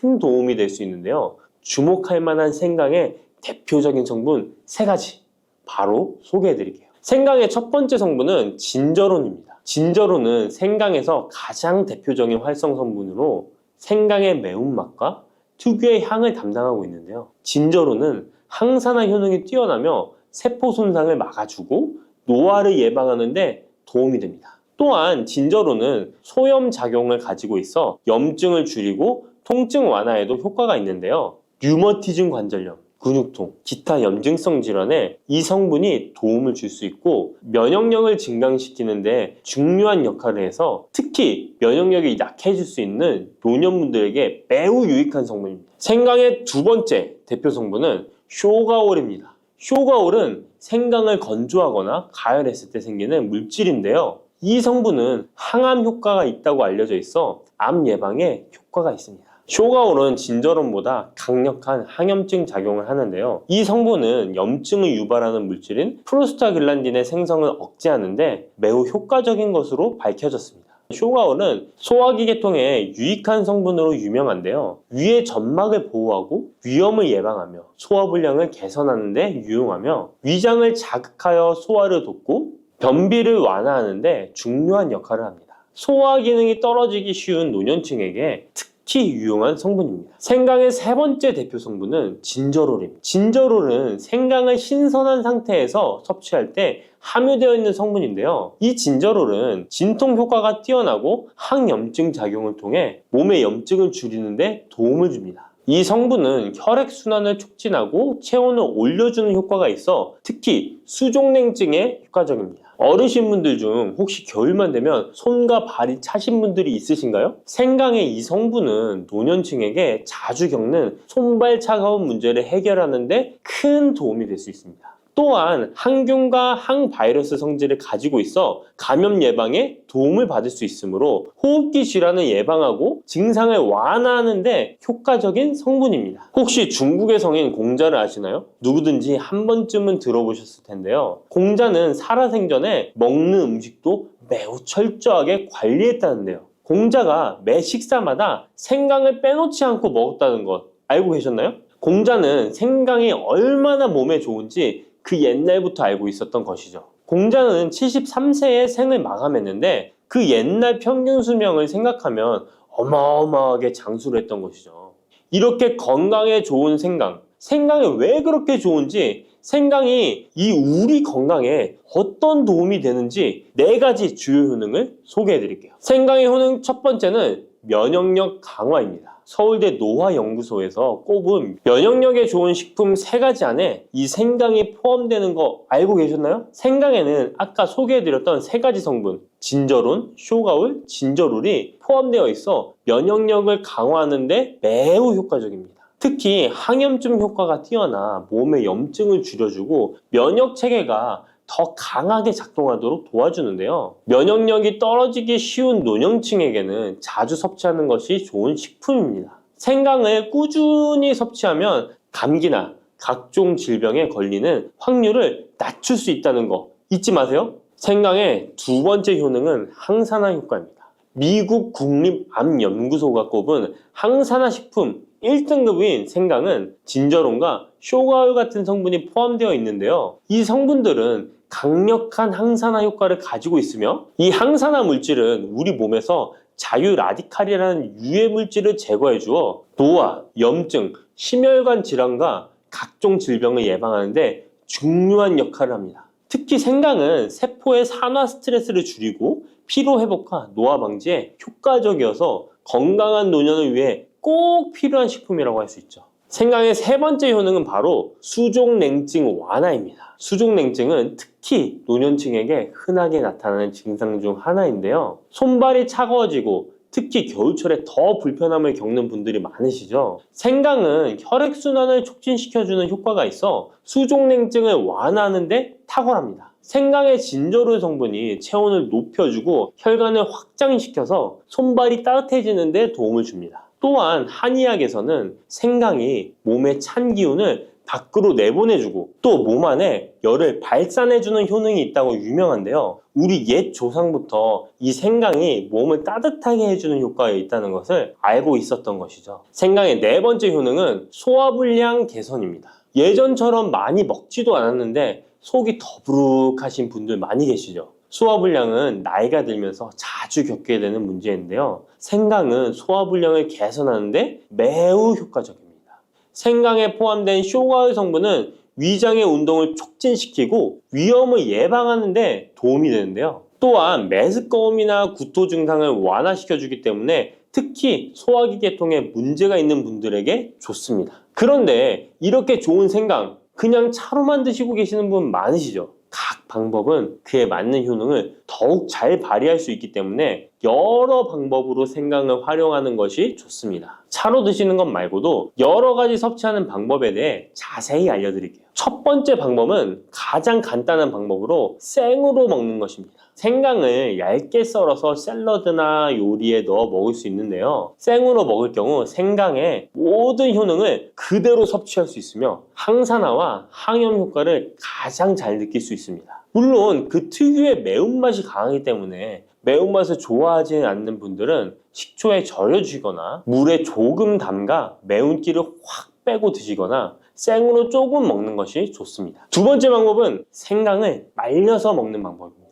큰 도움이 될 수 있는데요. 주목할 만한 생강의 대표적인 성분 3가지 바로 소개해 드릴게요. 생강의 첫 번째 성분은 진저론입니다. 진저론은 생강에서 가장 대표적인 활성 성분으로 생강의 매운맛과 특유의 향을 담당하고 있는데요. 진저론은 항산화 효능이 뛰어나며 세포 손상을 막아주고 노화를 예방하는 데 도움이 됩니다. 또한 진저론은 소염 작용을 가지고 있어 염증을 줄이고 통증 완화에도 효과가 있는데요. 류머티즘 관절염, 근육통, 기타 염증성 질환에 이 성분이 도움을 줄 수 있고 면역력을 증강시키는데 중요한 역할을 해서 특히 면역력이 약해질 수 있는 노년분들에게 매우 유익한 성분입니다. 생강의 두 번째 대표 성분은 쇼가올입니다. 쇼가올은 생강을 건조하거나 가열했을 때 생기는 물질인데요. 이 성분은 항암 효과가 있다고 알려져 있어 암 예방에 효과가 있습니다. 쇼가올은 진저론보다 강력한 항염증 작용을 하는데요. 이 성분은 염증을 유발하는 물질인 프로스타글란딘의 생성을 억제하는데 매우 효과적인 것으로 밝혀졌습니다. 쇼가올은 소화기 계통의 유익한 성분으로 유명한데요. 위의 점막을 보호하고 위염을 예방하며 소화불량을 개선하는 데 유용하며 위장을 자극하여 소화를 돕고 변비를 완화하는 데 중요한 역할을 합니다. 소화 기능이 떨어지기 쉬운 노년층에게 특히 유용한 성분입니다. 생강의 세 번째 대표 성분은 진저롤입니다. 진저롤은 생강을 신선한 상태에서 섭취할 때 함유되어 있는 성분인데요. 이 진저롤은 진통 효과가 뛰어나고 항염증 작용을 통해 몸의 염증을 줄이는 데 도움을 줍니다. 이 성분은 혈액순환을 촉진하고 체온을 올려주는 효과가 있어 특히 수족냉증에 효과적입니다. 어르신분들 중 혹시 겨울만 되면 손과 발이 차신 분들이 있으신가요? 생강의 이 성분은 노년층에게 자주 겪는 손발 차가운 문제를 해결하는 데 큰 도움이 될 수 있습니다. 또한 항균과 항바이러스 성질을 가지고 있어 감염 예방에 도움을 받을 수 있으므로 호흡기 질환을 예방하고 증상을 완화하는 데 효과적인 성분입니다. 혹시 중국의 성인 공자를 아시나요? 누구든지 한 번쯤은 들어보셨을 텐데요. 공자는 살아생전에 먹는 음식도 매우 철저하게 관리했다는데요. 공자가 매 식사마다 생강을 빼놓지 않고 먹었다는 것 알고 계셨나요? 공자는 생강이 얼마나 몸에 좋은지 그 옛날부터 알고 있었던 것이죠. 공자는 73세에 생을 마감했는데 그 옛날 평균 수명을 생각하면 어마어마하게 장수를 했던 것이죠. 이렇게 건강에 좋은 생강, 생강이 왜 그렇게 좋은지, 생강이 이 우리 건강에 어떤 도움이 되는지 4가지 주요 효능을 소개해 드릴게요. 생강의 효능 첫 번째는 면역력 강화입니다. 서울대 노화연구소에서 꼽은 면역력에 좋은 식품 3가지 안에 이 생강이 포함되는 거 알고 계셨나요? 생강에는 아까 소개해드렸던 3가지 성분 진저론, 쇼가올, 진저롤이 포함되어 있어 면역력을 강화하는 데 매우 효과적입니다. 특히 항염증 효과가 뛰어나 몸의 염증을 줄여주고 면역 체계가 더 강하게 작동하도록 도와주는데요. 면역력이 떨어지기 쉬운 노년층에게는 자주 섭취하는 것이 좋은 식품입니다. 생강을 꾸준히 섭취하면 감기나 각종 질병에 걸리는 확률을 낮출 수 있다는 거 잊지 마세요. 생강의 두 번째 효능은 항산화 효과입니다. 미국 국립암연구소가 꼽은 항산화 식품 1등급인 생강은 진저론과 쇼가올 같은 성분이 포함되어 있는데요. 이 성분들은 강력한 항산화 효과를 가지고 있으며 이 항산화 물질은 우리 몸에서 자유 라디칼이라는 유해 물질을 제거해 주어 노화, 염증, 심혈관 질환과 각종 질병을 예방하는 데 중요한 역할을 합니다. 특히 생강은 세포의 산화 스트레스를 줄이고 피로 회복과 노화 방지에 효과적이어서 건강한 노년을 위해 꼭 필요한 식품이라고 할 수 있죠. 생강의 세 번째 효능은 바로 수족냉증 완화입니다. 수족냉증은 특히 노년층에게 흔하게 나타나는 증상 중 하나인데요. 손발이 차가워지고 특히 겨울철에 더 불편함을 겪는 분들이 많으시죠. 생강은 혈액순환을 촉진시켜주는 효과가 있어 수족냉증을 완화하는 데 탁월합니다. 생강의 진저롤 성분이 체온을 높여주고 혈관을 확장시켜서 손발이 따뜻해지는 데 도움을 줍니다. 또한 한의학에서는 생강이 몸의 찬 기운을 밖으로 내보내주고 또 몸 안에 열을 발산해주는 효능이 있다고 유명한데요. 우리 옛 조상부터 이 생강이 몸을 따뜻하게 해주는 효과가 있다는 것을 알고 있었던 것이죠. 생강의 네 번째 효능은 소화불량 개선입니다. 예전처럼 많이 먹지도 않았는데 속이 더부룩하신 분들 많이 계시죠. 소화불량은 나이가 들면서 자주 겪게 되는 문제인데요. 생강은 소화불량을 개선하는데 매우 효과적입니다. 생강에 포함된 쇼가올 성분은 위장의 운동을 촉진시키고 위염을 예방하는 데 도움이 되는데요. 또한 메스꺼움이나 구토 증상을 완화시켜주기 때문에 특히 소화기 계통에 문제가 있는 분들에게 좋습니다. 그런데 이렇게 좋은 생강 그냥 차로만 드시고 계시는 분 많으시죠? 각 방법은 그에 맞는 효능을 더욱 잘 발휘할 수 있기 때문에 여러 방법으로 생강을 활용하는 것이 좋습니다. 차로 드시는 것 말고도 여러 가지 섭취하는 방법에 대해 자세히 알려드릴게요. 첫 번째 방법은 가장 간단한 방법으로 생으로 먹는 것입니다. 생강을 얇게 썰어서 샐러드나 요리에 넣어 먹을 수 있는데요. 생으로 먹을 경우 생강의 모든 효능을 그대로 섭취할 수 있으며 항산화와 항염 효과를 가장 잘 느낄 수 있습니다. 물론 그 특유의 매운맛이 강하기 때문에 매운맛을 좋아하지 않는 분들은 식초에 절여주시거나 물에 조금 담가 매운기를 확 빼고 드시거나 생으로 조금 먹는 것이 좋습니다. 두 번째 방법은 생강을 말려서 먹는 방법입니다.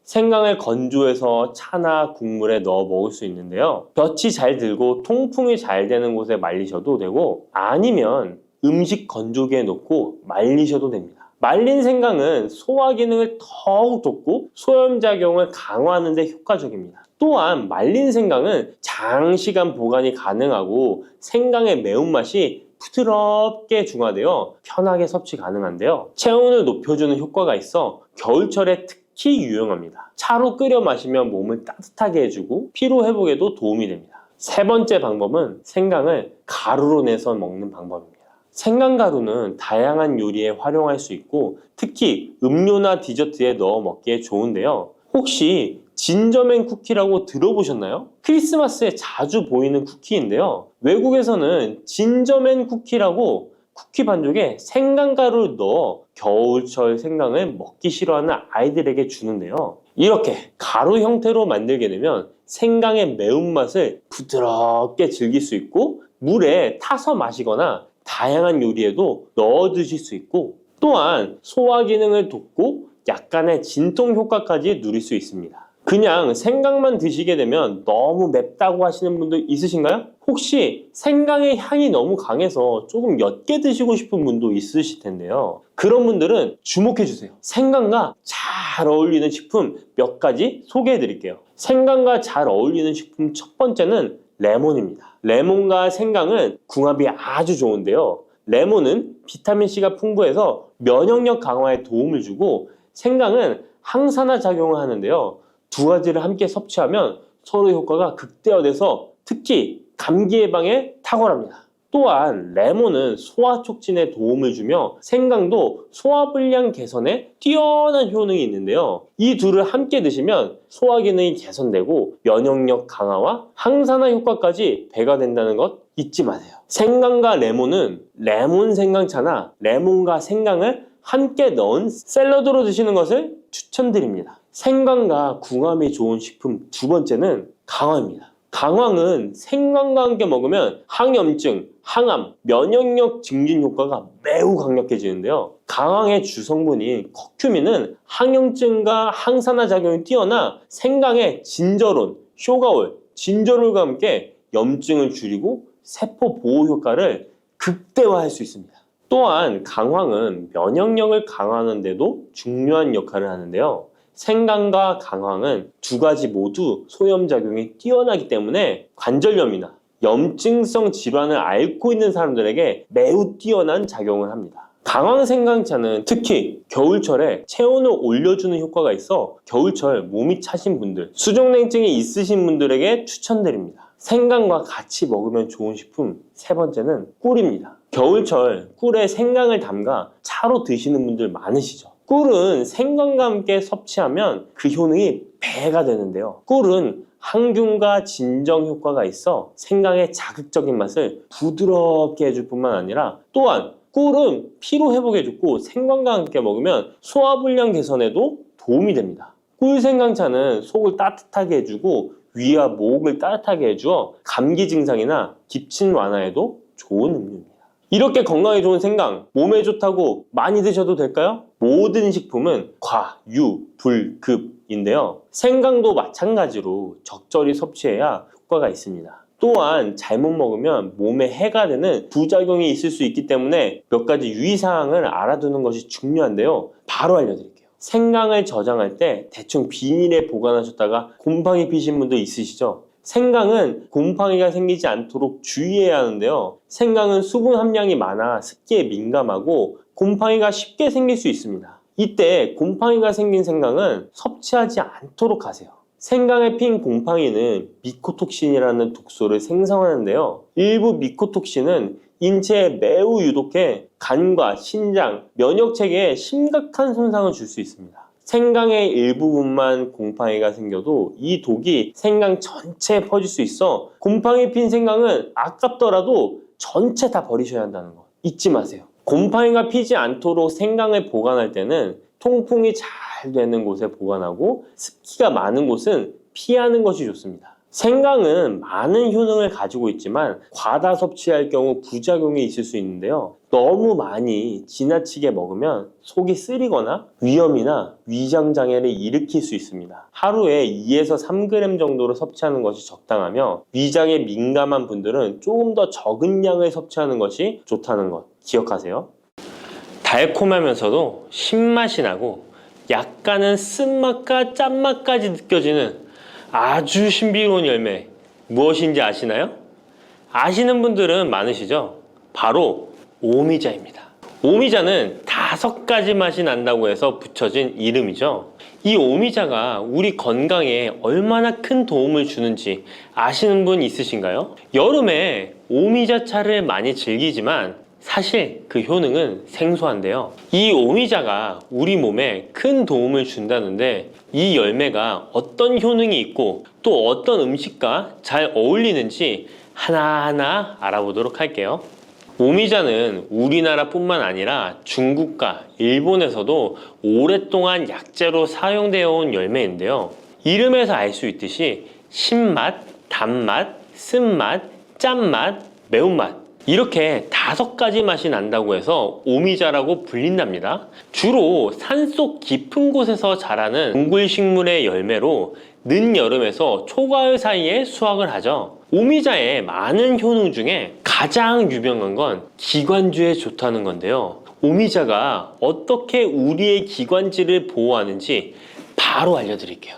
생강을 건조해서 차나 국물에 넣어 먹을 수 있는데요. 볕이 잘 들고 통풍이 잘 되는 곳에 말리셔도 되고 아니면 음식 건조기에 넣고 말리셔도 됩니다. 말린 생강은 소화 기능을 더욱 돋고 소염작용을 강화하는 데 효과적입니다. 또한 말린 생강은 장시간 보관이 가능하고 생강의 매운맛이 부드럽게 중화되어 편하게 섭취 가능한데요. 체온을 높여주는 효과가 있어 겨울철에 특히 유용합니다. 차로 끓여 마시면 몸을 따뜻하게 해주고 피로 회복에도 도움이 됩니다. 세 번째 방법은 생강을 가루로 내서 먹는 방법입니다. 생강가루는 다양한 요리에 활용할 수 있고 특히 음료나 디저트에 넣어 먹기에 좋은데요. 혹시 진저맨 쿠키라고 들어보셨나요? 크리스마스에 자주 보이는 쿠키인데요. 외국에서는 진저맨 쿠키라고 쿠키 반죽에 생강가루를 넣어 겨울철 생강을 먹기 싫어하는 아이들에게 주는데요. 이렇게 가루 형태로 만들게 되면 생강의 매운맛을 부드럽게 즐길 수 있고 물에 타서 마시거나 다양한 요리에도 넣어 드실 수 있고 또한 소화 기능을 돕고 약간의 진통 효과까지 누릴 수 있습니다. 그냥 생강만 드시게 되면 너무 맵다고 하시는 분들 있으신가요? 혹시 생강의 향이 너무 강해서 조금 옅게 드시고 싶은 분도 있으실 텐데요. 그런 분들은 주목해 주세요. 생강과 잘 어울리는 식품 몇 가지 소개해 드릴게요. 생강과 잘 어울리는 식품 첫 번째는 레몬입니다. 레몬과 생강은 궁합이 아주 좋은데요. 레몬은 비타민C가 풍부해서 면역력 강화에 도움을 주고 생강은 항산화 작용을 하는데요. 두 가지를 함께 섭취하면 서로 효과가 극대화돼서 특히 감기 예방에 탁월합니다. 또한 레몬은 소화 촉진에 도움을 주며 생강도 소화불량 개선에 뛰어난 효능이 있는데요. 이 둘을 함께 드시면 소화 기능이 개선되고 면역력 강화와 항산화 효과까지 배가 된다는 것 잊지 마세요. 생강과 레몬은 레몬 생강차나 레몬과 생강을 함께 넣은 샐러드로 드시는 것을 추천드립니다. 생강과 궁합이 좋은 식품 두 번째는 강황입니다. 강황은 생강과 함께 먹으면 항염증, 항암, 면역력 증진 효과가 매우 강력해지는데요. 강황의 주성분인 커큐민은 항염증과 항산화 작용이 뛰어나 생강의 진저론, 쇼가올, 진저롤과 함께 염증을 줄이고 세포 보호 효과를 극대화할 수 있습니다. 또한 강황은 면역력을 강화하는 데도 중요한 역할을 하는데요. 생강과 강황은 두 가지 모두 소염작용이 뛰어나기 때문에 관절염이나 염증성 질환을 앓고 있는 사람들에게 매우 뛰어난 작용을 합니다. 강황 생강차는 특히 겨울철에 체온을 올려주는 효과가 있어 겨울철 몸이 차신 분들, 수족냉증이 있으신 분들에게 추천드립니다. 생강과 같이 먹으면 좋은 식품 세 번째는 꿀입니다. 겨울철 꿀에 생강을 담가 차로 드시는 분들 많으시죠? 꿀은 생강과 함께 섭취하면 그 효능이 배가 되는데요. 꿀은 항균과 진정 효과가 있어 생강의 자극적인 맛을 부드럽게 해줄 뿐만 아니라 또한 꿀은 피로 회복에 좋고 생강과 함께 먹으면 소화불량 개선에도 도움이 됩니다. 꿀 생강차는 속을 따뜻하게 해주고 위와 목을 따뜻하게 해주어 감기 증상이나 기침 완화에도 좋은 음료입니다. 이렇게 건강에 좋은 생강, 몸에 좋다고 많이 드셔도 될까요? 모든 식품은 과, 유, 불, 급인데요. 생강도 마찬가지로 적절히 섭취해야 효과가 있습니다. 또한 잘못 먹으면 몸에 해가 되는 부작용이 있을 수 있기 때문에 몇 가지 유의사항을 알아두는 것이 중요한데요. 바로 알려드릴게요. 생강을 저장할 때 대충 비닐에 보관하셨다가 곰팡이 피신 분들 있으시죠? 생강은 곰팡이가 생기지 않도록 주의해야 하는데요. 생강은 수분 함량이 많아 습기에 민감하고 곰팡이가 쉽게 생길 수 있습니다. 이때 곰팡이가 생긴 생강은 섭취하지 않도록 하세요. 생강에 핀 곰팡이는 미코톡신이라는 독소를 생성하는데요. 일부 미코톡신은 인체에 매우 유독해 간과 신장, 면역체계에 심각한 손상을 줄 수 있습니다. 생강의 일부분만 곰팡이가 생겨도 이 독이 생강 전체에 퍼질 수 있어 곰팡이 핀 생강은 아깝더라도 전체 다 버리셔야 한다는 거 잊지 마세요. 곰팡이가 피지 않도록 생강을 보관할 때는 통풍이 잘 되는 곳에 보관하고 습기가 많은 곳은 피하는 것이 좋습니다. 생강은 많은 효능을 가지고 있지만 과다 섭취할 경우 부작용이 있을 수 있는데요. 너무 많이 지나치게 먹으면 속이 쓰리거나 위염이나 위장장애를 일으킬 수 있습니다. 하루에 2에서 3g 정도로 섭취하는 것이 적당하며 위장에 민감한 분들은 조금 더 적은 양을 섭취하는 것이 좋다는 것 기억하세요. 달콤하면서도 신맛이 나고 약간은 쓴맛과 짠맛까지 느껴지는 아주 신비로운 열매 무엇인지 아시나요? 아시는 분들은 많으시죠? 바로 오미자입니다. 오미자는 5가지 맛이 난다고 해서 붙여진 이름이죠. 이 오미자가 우리 건강에 얼마나 큰 도움을 주는지 아시는 분 있으신가요? 여름에 오미자차를 많이 즐기지만 사실 그 효능은 생소한데요. 이 오미자가 우리 몸에 큰 도움을 준다는데 이 열매가 어떤 효능이 있고 또 어떤 음식과 잘 어울리는지 하나하나 알아보도록 할게요. 오미자는 우리나라뿐만 아니라 중국과 일본에서도 오랫동안 약재로 사용되어 온 열매인데요. 이름에서 알 수 있듯이 신맛, 단맛, 쓴맛, 짠맛, 매운맛 이렇게 5가지 맛이 난다고 해서 오미자라고 불린답니다. 주로 산속 깊은 곳에서 자라는 동굴식물의 열매로 늦여름에서 초가을 사이에 수확을 하죠. 오미자의 많은 효능 중에 가장 유명한 건 기관지에 좋다는 건데요. 오미자가 어떻게 우리의 기관지를 보호하는지 바로 알려드릴게요.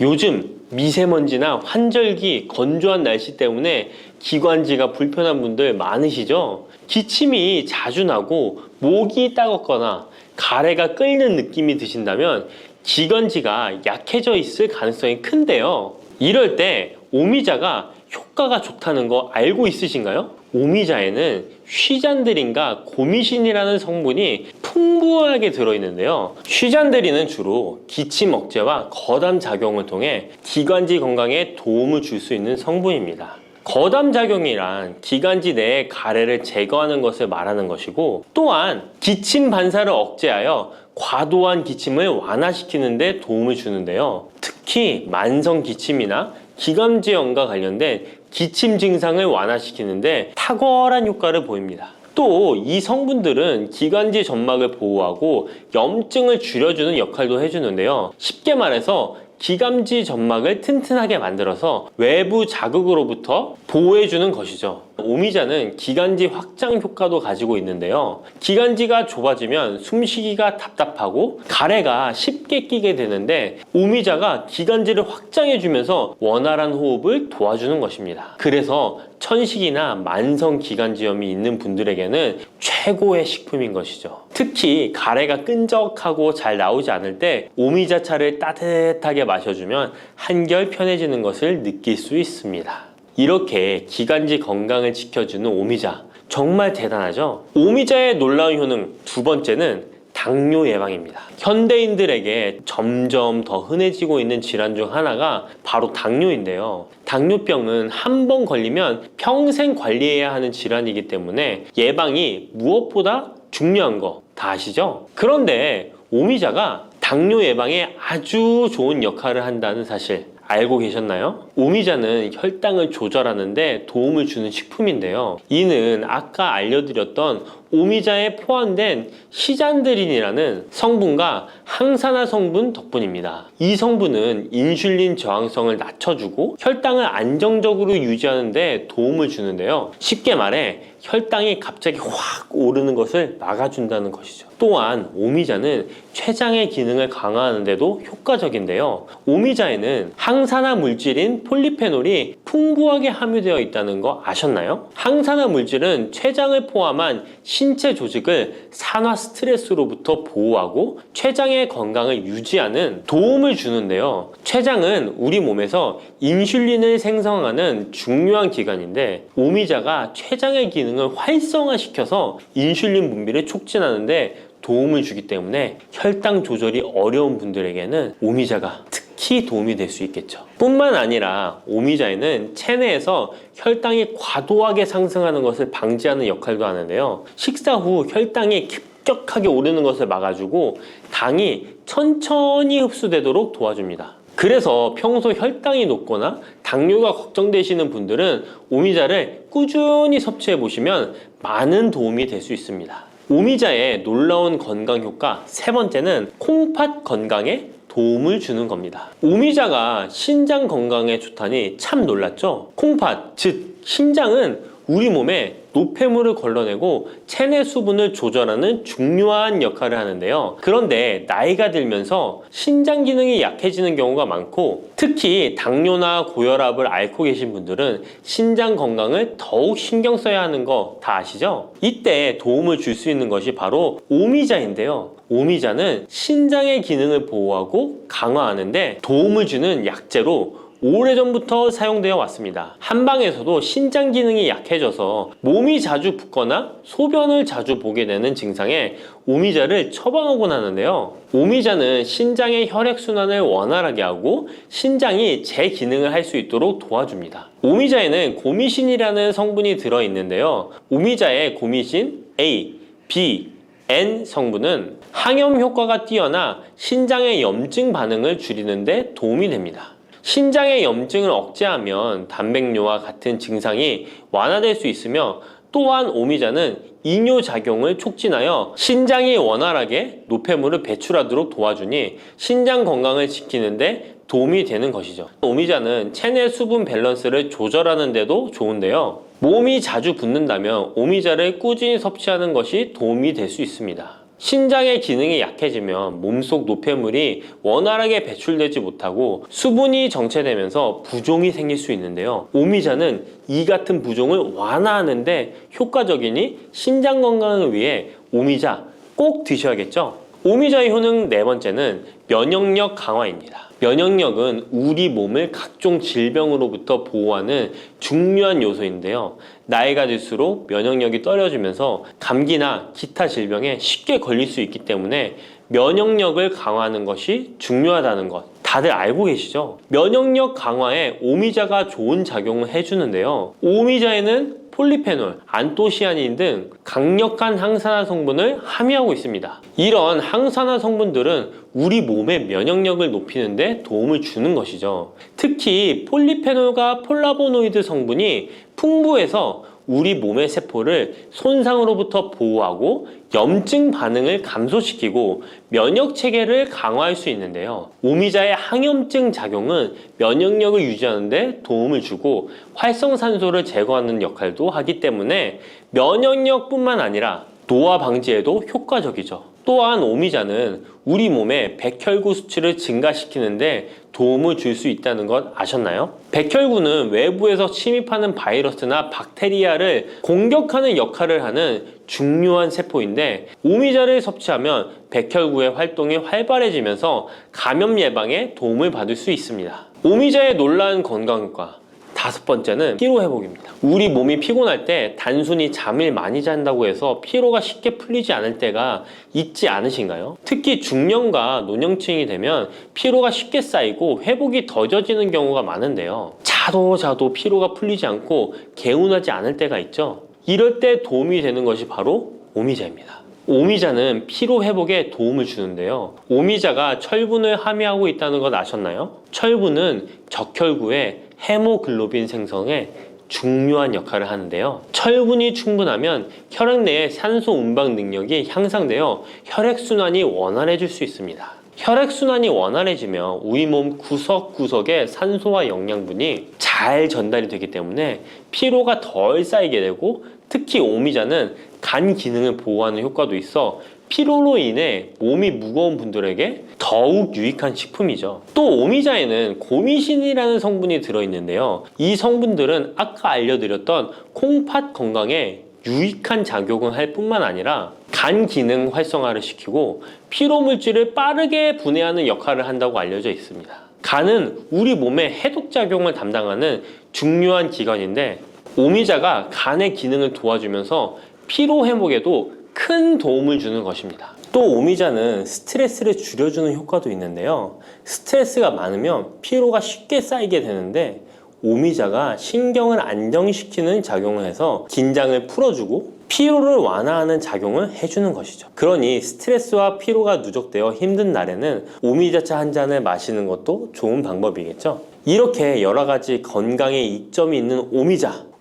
요즘 미세먼지나 환절기, 건조한 날씨 때문에 기관지가 불편한 분들 많으시죠? 기침이 자주 나고 목이 따갑거나 가래가 끓는 느낌이 드신다면 기관지가 약해져 있을 가능성이 큰데요. 이럴 때 오미자가 효과가 좋다는 거 알고 있으신가요? 오미자에는 쉬잔드린과 고미신이라는 성분이 풍부하게 들어있는데요. 쉬잔드린은 주로 기침 억제와 거담 작용을 통해 기관지 건강에 도움을 줄 수 있는 성분입니다. 거담 작용이란 기관지 내의 가래를 제거하는 것을 말하는 것이고, 또한 기침 반사를 억제하여 과도한 기침을 완화시키는 데 도움을 주는데요. 특히 만성 기침이나 기관지염과 관련된 기침 증상을 완화시키는데 탁월한 효과를 보입니다. 또 이 성분들은 기관지 점막을 보호하고 염증을 줄여주는 역할도 해주는데요. 쉽게 말해서 기관지 점막을 튼튼하게 만들어서 외부 자극으로부터 보호해주는 것이죠. 오미자는 기관지 확장 효과도 가지고 있는데요. 기관지가 좁아지면 숨쉬기가 답답하고 가래가 쉽게 끼게 되는데, 오미자가 기관지를 확장해주면서 원활한 호흡을 도와주는 것입니다. 그래서 천식이나 만성 기관지염이 있는 분들에게는 최고의 식품인 것이죠. 특히 가래가 끈적하고 잘 나오지 않을 때 오미자차를 따뜻하게 마셔주면 한결 편해지는 것을 느낄 수 있습니다. 이렇게 기관지 건강을 지켜주는 오미자, 정말 대단하죠? 오미자의 놀라운 효능 두 번째는 당뇨 예방입니다. 현대인들에게 점점 더 흔해지고 있는 질환 중 하나가 바로 당뇨인데요. 당뇨병은 한 번 걸리면 평생 관리해야 하는 질환이기 때문에 예방이 무엇보다 중요한 거 다 아시죠? 그런데 오미자가 당뇨 예방에 아주 좋은 역할을 한다는 사실 알고 계셨나요? 오미자는 혈당을 조절하는 데 도움을 주는 식품인데요. 이는 아까 알려드렸던 오미자에 포함된 시잔드린이라는 성분과 항산화 성분 덕분입니다. 이 성분은 인슐린 저항성을 낮춰주고 혈당을 안정적으로 유지하는 데 도움을 주는데요. 쉽게 말해 혈당이 갑자기 확 오르는 것을 막아준다는 것이죠. 또한 오미자는 췌장의 기능을 강화하는 데도 효과적인데요. 오미자에는 항산화 물질인 폴리페놀이 풍부하게 함유되어 있다는 거 아셨나요? 항산화 물질은 췌장을 포함한 신체 조직을 산화 스트레스로부터 보호하고 췌장의 건강을 유지하는 도움을 주는데요. 췌장은 우리 몸에서 인슐린을 생성하는 중요한 기관인데, 오미자가 췌장의 기능을 활성화시켜서 인슐린 분비를 촉진하는데 도움을 주기 때문에 혈당 조절이 어려운 분들에게는 오미자가 특히 도움이 될 수 있겠죠. 뿐만 아니라 오미자에는 체내에서 혈당이 과도하게 상승하는 것을 방지하는 역할도 하는데요. 식사 후 혈당이 급격하게 오르는 것을 막아주고 당이 천천히 흡수되도록 도와줍니다. 그래서 평소 혈당이 높거나 당뇨가 걱정되시는 분들은 오미자를 꾸준히 섭취해 보시면 많은 도움이 될 수 있습니다. 오미자의 놀라운 건강 효과 세 번째는 콩팥 건강에 도움을 주는 겁니다. 오미자가 신장 건강에 좋다니 참 놀랐죠? 콩팥, 즉 신장은 우리 몸에 노폐물을 걸러내고 체내 수분을 조절하는 중요한 역할을 하는데요. 그런데 나이가 들면서 신장 기능이 약해지는 경우가 많고, 특히 당뇨나 고혈압을 앓고 계신 분들은 신장 건강을 더욱 신경 써야 하는 거 다 아시죠? 이때 도움을 줄 수 있는 것이 바로 오미자인데요. 오미자는 신장의 기능을 보호하고 강화하는데 도움을 주는 약재로 오래전부터 사용되어 왔습니다. 한방에서도 신장 기능이 약해져서 몸이 자주 붓거나 소변을 자주 보게 되는 증상에 오미자를 처방하곤 하는데요. 오미자는 신장의 혈액순환을 원활하게 하고 신장이 재기능을 할 수 있도록 도와줍니다. 오미자에는 고미신이라는 성분이 들어있는데요. 오미자의 고미신 A, B, N 성분은 항염 효과가 뛰어나 신장의 염증 반응을 줄이는 데 도움이 됩니다. 신장의 염증을 억제하면 단백뇨와 같은 증상이 완화될 수 있으며, 또한 오미자는 이뇨작용을 촉진하여 신장이 원활하게 노폐물을 배출하도록 도와주니 신장 건강을 지키는 데 도움이 되는 것이죠. 오미자는 체내 수분 밸런스를 조절하는 데도 좋은데요. 몸이 자주 붓는다면 오미자를 꾸준히 섭취하는 것이 도움이 될 수 있습니다. 신장의 기능이 약해지면 몸속 노폐물이 원활하게 배출되지 못하고 수분이 정체되면서 부종이 생길 수 있는데요. 오미자는 이 같은 부종을 완화하는데 효과적이니 신장 건강을 위해 오미자 꼭 드셔야겠죠? 오미자의 효능 네 번째는 면역력 강화입니다. 면역력은 우리 몸을 각종 질병으로부터 보호하는 중요한 요소인데요. 나이가 들수록 면역력이 떨어지면서 감기나 기타 질병에 쉽게 걸릴 수 있기 때문에 면역력을 강화하는 것이 중요하다는 것 다들 알고 계시죠? 면역력 강화에 오미자가 좋은 작용을 해주는데요. 오미자에는 폴리페놀, 안토시아닌 등 강력한 항산화 성분을 함유하고 있습니다. 이런 항산화 성분들은 우리 몸의 면역력을 높이는 데 도움을 주는 것이죠. 특히 폴리페놀과 폴라보노이드 성분이 풍부해서 우리 몸의 세포를 손상으로부터 보호하고 염증 반응을 감소시키고 면역 체계를 강화할 수 있는데요. 오미자의 항염증 작용은 면역력을 유지하는 데 도움을 주고 활성산소를 제거하는 역할도 하기 때문에 면역력뿐만 아니라 노화 방지에도 효과적이죠. 또한 오미자는 우리 몸의 백혈구 수치를 증가시키는데 도움을 줄 수 있다는 것 아셨나요? 백혈구는 외부에서 침입하는 바이러스나 박테리아를 공격하는 역할을 하는 중요한 세포인데 오미자를 섭취하면 백혈구의 활동이 활발해지면서 감염 예방에 도움을 받을 수 있습니다. 오미자의 놀라운 건강효과 다섯 번째는 피로 회복입니다. 우리 몸이 피곤할 때 단순히 잠을 많이 잔다고 해서 피로가 쉽게 풀리지 않을 때가 있지 않으신가요? 특히 중년과 노년층이 되면 피로가 쉽게 쌓이고 회복이 더뎌지는 경우가 많은데요. 자도 피로가 풀리지 않고 개운하지 않을 때가 있죠. 이럴 때 도움이 되는 것이 바로 오미자입니다. 오미자는 피로 회복에 도움을 주는데요. 오미자가 철분을 함유하고 있다는 것 아셨나요? 철분은 적혈구의 헤모글로빈 생성에 중요한 역할을 하는데요. 철분이 충분하면 혈액 내의 산소 운반 능력이 향상되어 혈액순환이 원활해질 수 있습니다. 혈액순환이 원활해지면 우리 몸 구석구석에 산소와 영양분이 잘 전달이 되기 때문에 피로가 덜 쌓이게 되고 특히 오미자는 간 기능을 보호하는 효과도 있어 피로로 인해 몸이 무거운 분들에게 더욱 유익한 식품이죠. 또 오미자에는 고미신이라는 성분이 들어있는데요. 이 성분들은 아까 알려드렸던 콩팥 건강에 유익한 작용을 할 뿐만 아니라 간 기능 활성화를 시키고 피로 물질을 빠르게 분해하는 역할을 한다고 알려져 있습니다. 간은 우리 몸의 해독 작용을 담당하는 중요한 기관인데 오미자가 간의 기능을 도와주면서 피로 회복에도 큰 도움을 주는 것입니다. 또 오미자는 스트레스를 줄여주는 효과도 있는데요. 스트레스가 많으면 피로가 쉽게 쌓이게 되는데 오미자가 신경을 안정시키는 작용을 해서 긴장을 풀어주고 피로를 완화하는 작용을 해주는 것이죠. 그러니 스트레스와 피로가 누적되어 힘든 날에는 오미자차 한 잔을 마시는 것도 좋은 방법이겠죠. 이렇게 여러 가지 건강에 이점이 있는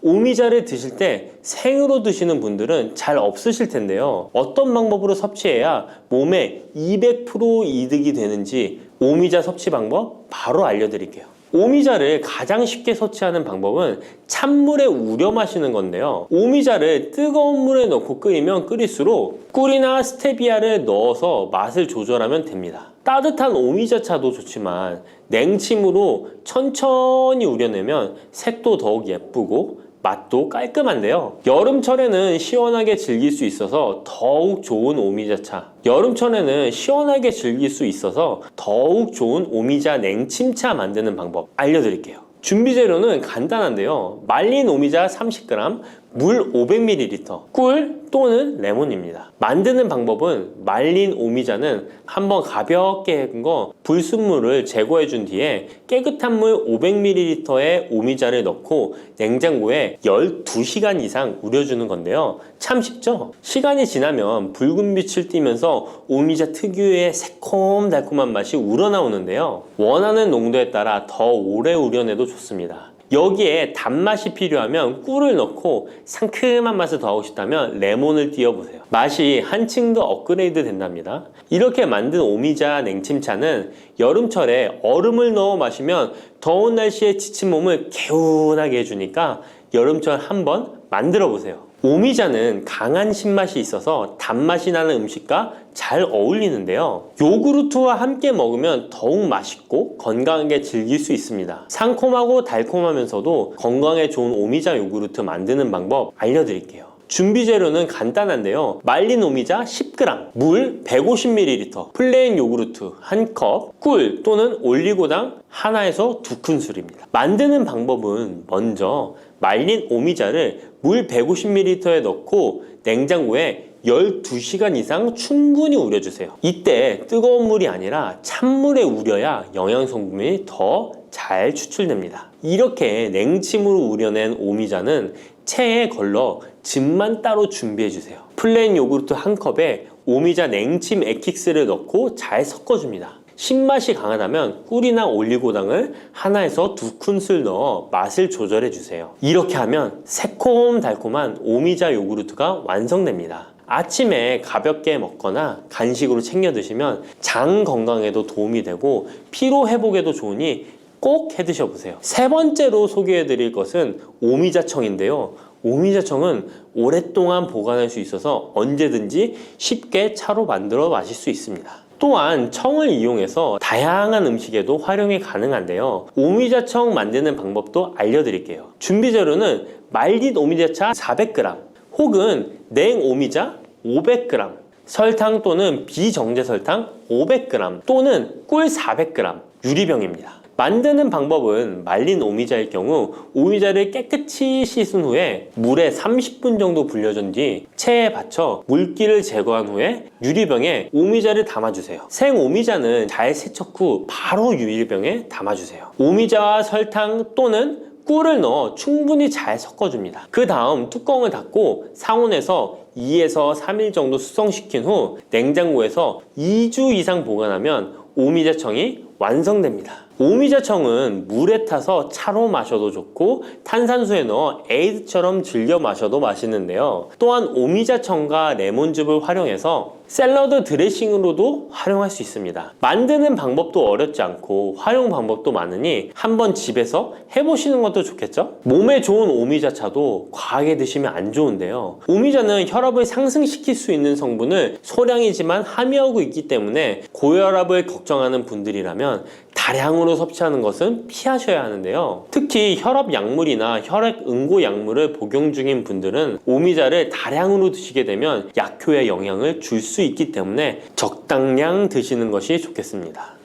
오미자를 드실 때 생으로 드시는 분들은 잘 없으실 텐데요. 어떤 방법으로 섭취해야 몸에 200% 이득이 되는지 오미자 섭취 방법 바로 알려드릴게요. 오미자를 가장 쉽게 섭취하는 방법은 찬물에 우려 마시는 건데요. 오미자를 뜨거운 물에 넣고 끓이면 끓일수록 꿀이나 스테비아를 넣어서 맛을 조절하면 됩니다. 따뜻한 오미자차도 좋지만 냉침으로 천천히 우려내면 색도 더욱 예쁘고 맛도 깔끔한데요. 여름철에는 시원하게 즐길 수 있어서 더욱 좋은 오미자차, 여름철에는 시원하게 즐길 수 있어서 더욱 좋은 오미자 냉침차 만드는 방법 알려드릴게요. 준비 재료는 간단한데요. 말린 오미자 30g, 물 500ml, 꿀 또는 레몬입니다. 만드는 방법은 말린 오미자는 한번 가볍게 헹궈 거 불순물을 제거해 준 뒤에 깨끗한 물 500ml에 오미자를 넣고 냉장고에 12시간 이상 우려주는 건데요. 참 쉽죠? 시간이 지나면 붉은 빛을 띠면서 오미자 특유의 새콤달콤한 맛이 우러나오는데요. 원하는 농도에 따라 더 오래 우려내도 좋습니다. 여기에 단맛이 필요하면 꿀을 넣고 상큼한 맛을 더하고 싶다면 레몬을 띄워보세요. 맛이 한층 더 업그레이드 된답니다. 이렇게 만든 오미자 냉침차는 여름철에 얼음을 넣어 마시면 더운 날씨에 지친 몸을 개운하게 해주니까 여름철 한번 만들어 보세요. 오미자는 강한 신맛이 있어서 단맛이 나는 음식과 잘 어울리는데요. 요구르트와 함께 먹으면 더욱 맛있고 건강하게 즐길 수 있습니다. 상콤하고 달콤하면서도 건강에 좋은 오미자 요구르트 만드는 방법 알려드릴게요. 준비 재료는 간단한데요. 말린 오미자 10g, 물 150ml, 플레인 요구르트 1컵, 꿀 또는 올리고당 하나에서 2큰술입니다. 만드는 방법은 먼저 말린 오미자를 물 150ml에 넣고 냉장고에 12시간 이상 충분히 우려주세요. 이때 뜨거운 물이 아니라 찬물에 우려야 영양성분이 더 잘 추출됩니다. 이렇게 냉침으로 우려낸 오미자는 체에 걸러 즙만 따로 준비해주세요. 플레인 요구르트 1컵에 오미자 냉침 액기스를 넣고 잘 섞어줍니다. 신맛이 강하다면 꿀이나 올리고당을 하나에서 2큰술 넣어 맛을 조절해주세요. 이렇게 하면 새콤달콤한 오미자 요구르트가 완성됩니다. 아침에 가볍게 먹거나 간식으로 챙겨 드시면 장 건강에도 도움이 되고 피로 회복에도 좋으니 꼭 해 드셔보세요. 세 번째로 소개해 드릴 것은 오미자청인데요. 오미자청은 오랫동안 보관할 수 있어서 언제든지 쉽게 차로 만들어 마실 수 있습니다. 또한 청을 이용해서 다양한 음식에도 활용이 가능한데요. 오미자청 만드는 방법도 알려드릴게요. 준비 재료는 말린 오미자차 400g 혹은 냉 오미자 500g, 설탕 또는 비정제 설탕 500g 또는 꿀 400g, 유리병입니다. 만드는 방법은 말린 오미자일 경우 오미자를 깨끗이 씻은 후에 물에 30분 정도 불려준 뒤 체에 받쳐 물기를 제거한 후에 유리병에 오미자를 담아주세요. 생 오미자는 잘 세척 후 바로 유리병에 담아주세요. 오미자와 설탕 또는 꿀을 넣어 충분히 잘 섞어줍니다. 그 다음 뚜껑을 닫고 상온에서 2에서 3일 정도 숙성시킨 후 냉장고에서 2주 이상 보관하면 오미자청이 완성됩니다. 오미자청은 물에 타서 차로 마셔도 좋고 탄산수에 넣어 에이드처럼 즐겨 마셔도 맛있는데요. 또한 오미자청과 레몬즙을 활용해서 샐러드 드레싱으로도 활용할 수 있습니다. 만드는 방법도 어렵지 않고 활용 방법도 많으니 한번 집에서 해보시는 것도 좋겠죠? 몸에 좋은 오미자차도 과하게 드시면 안 좋은데요. 오미자는 혈압을 상승시킬 수 있는 성분을 소량이지만 함유하고 있기 때문에 고혈압을 걱정하는 분들이라면 다량으로 섭취하는 것은 피하셔야 하는데요. 특히 혈압 약물이나 혈액 응고 약물을 복용 중인 분들은 오미자를 다량으로 드시게 되면 약효에 영향을 줄 수 있기 때문에 적당량 드시는 것이 좋겠습니다.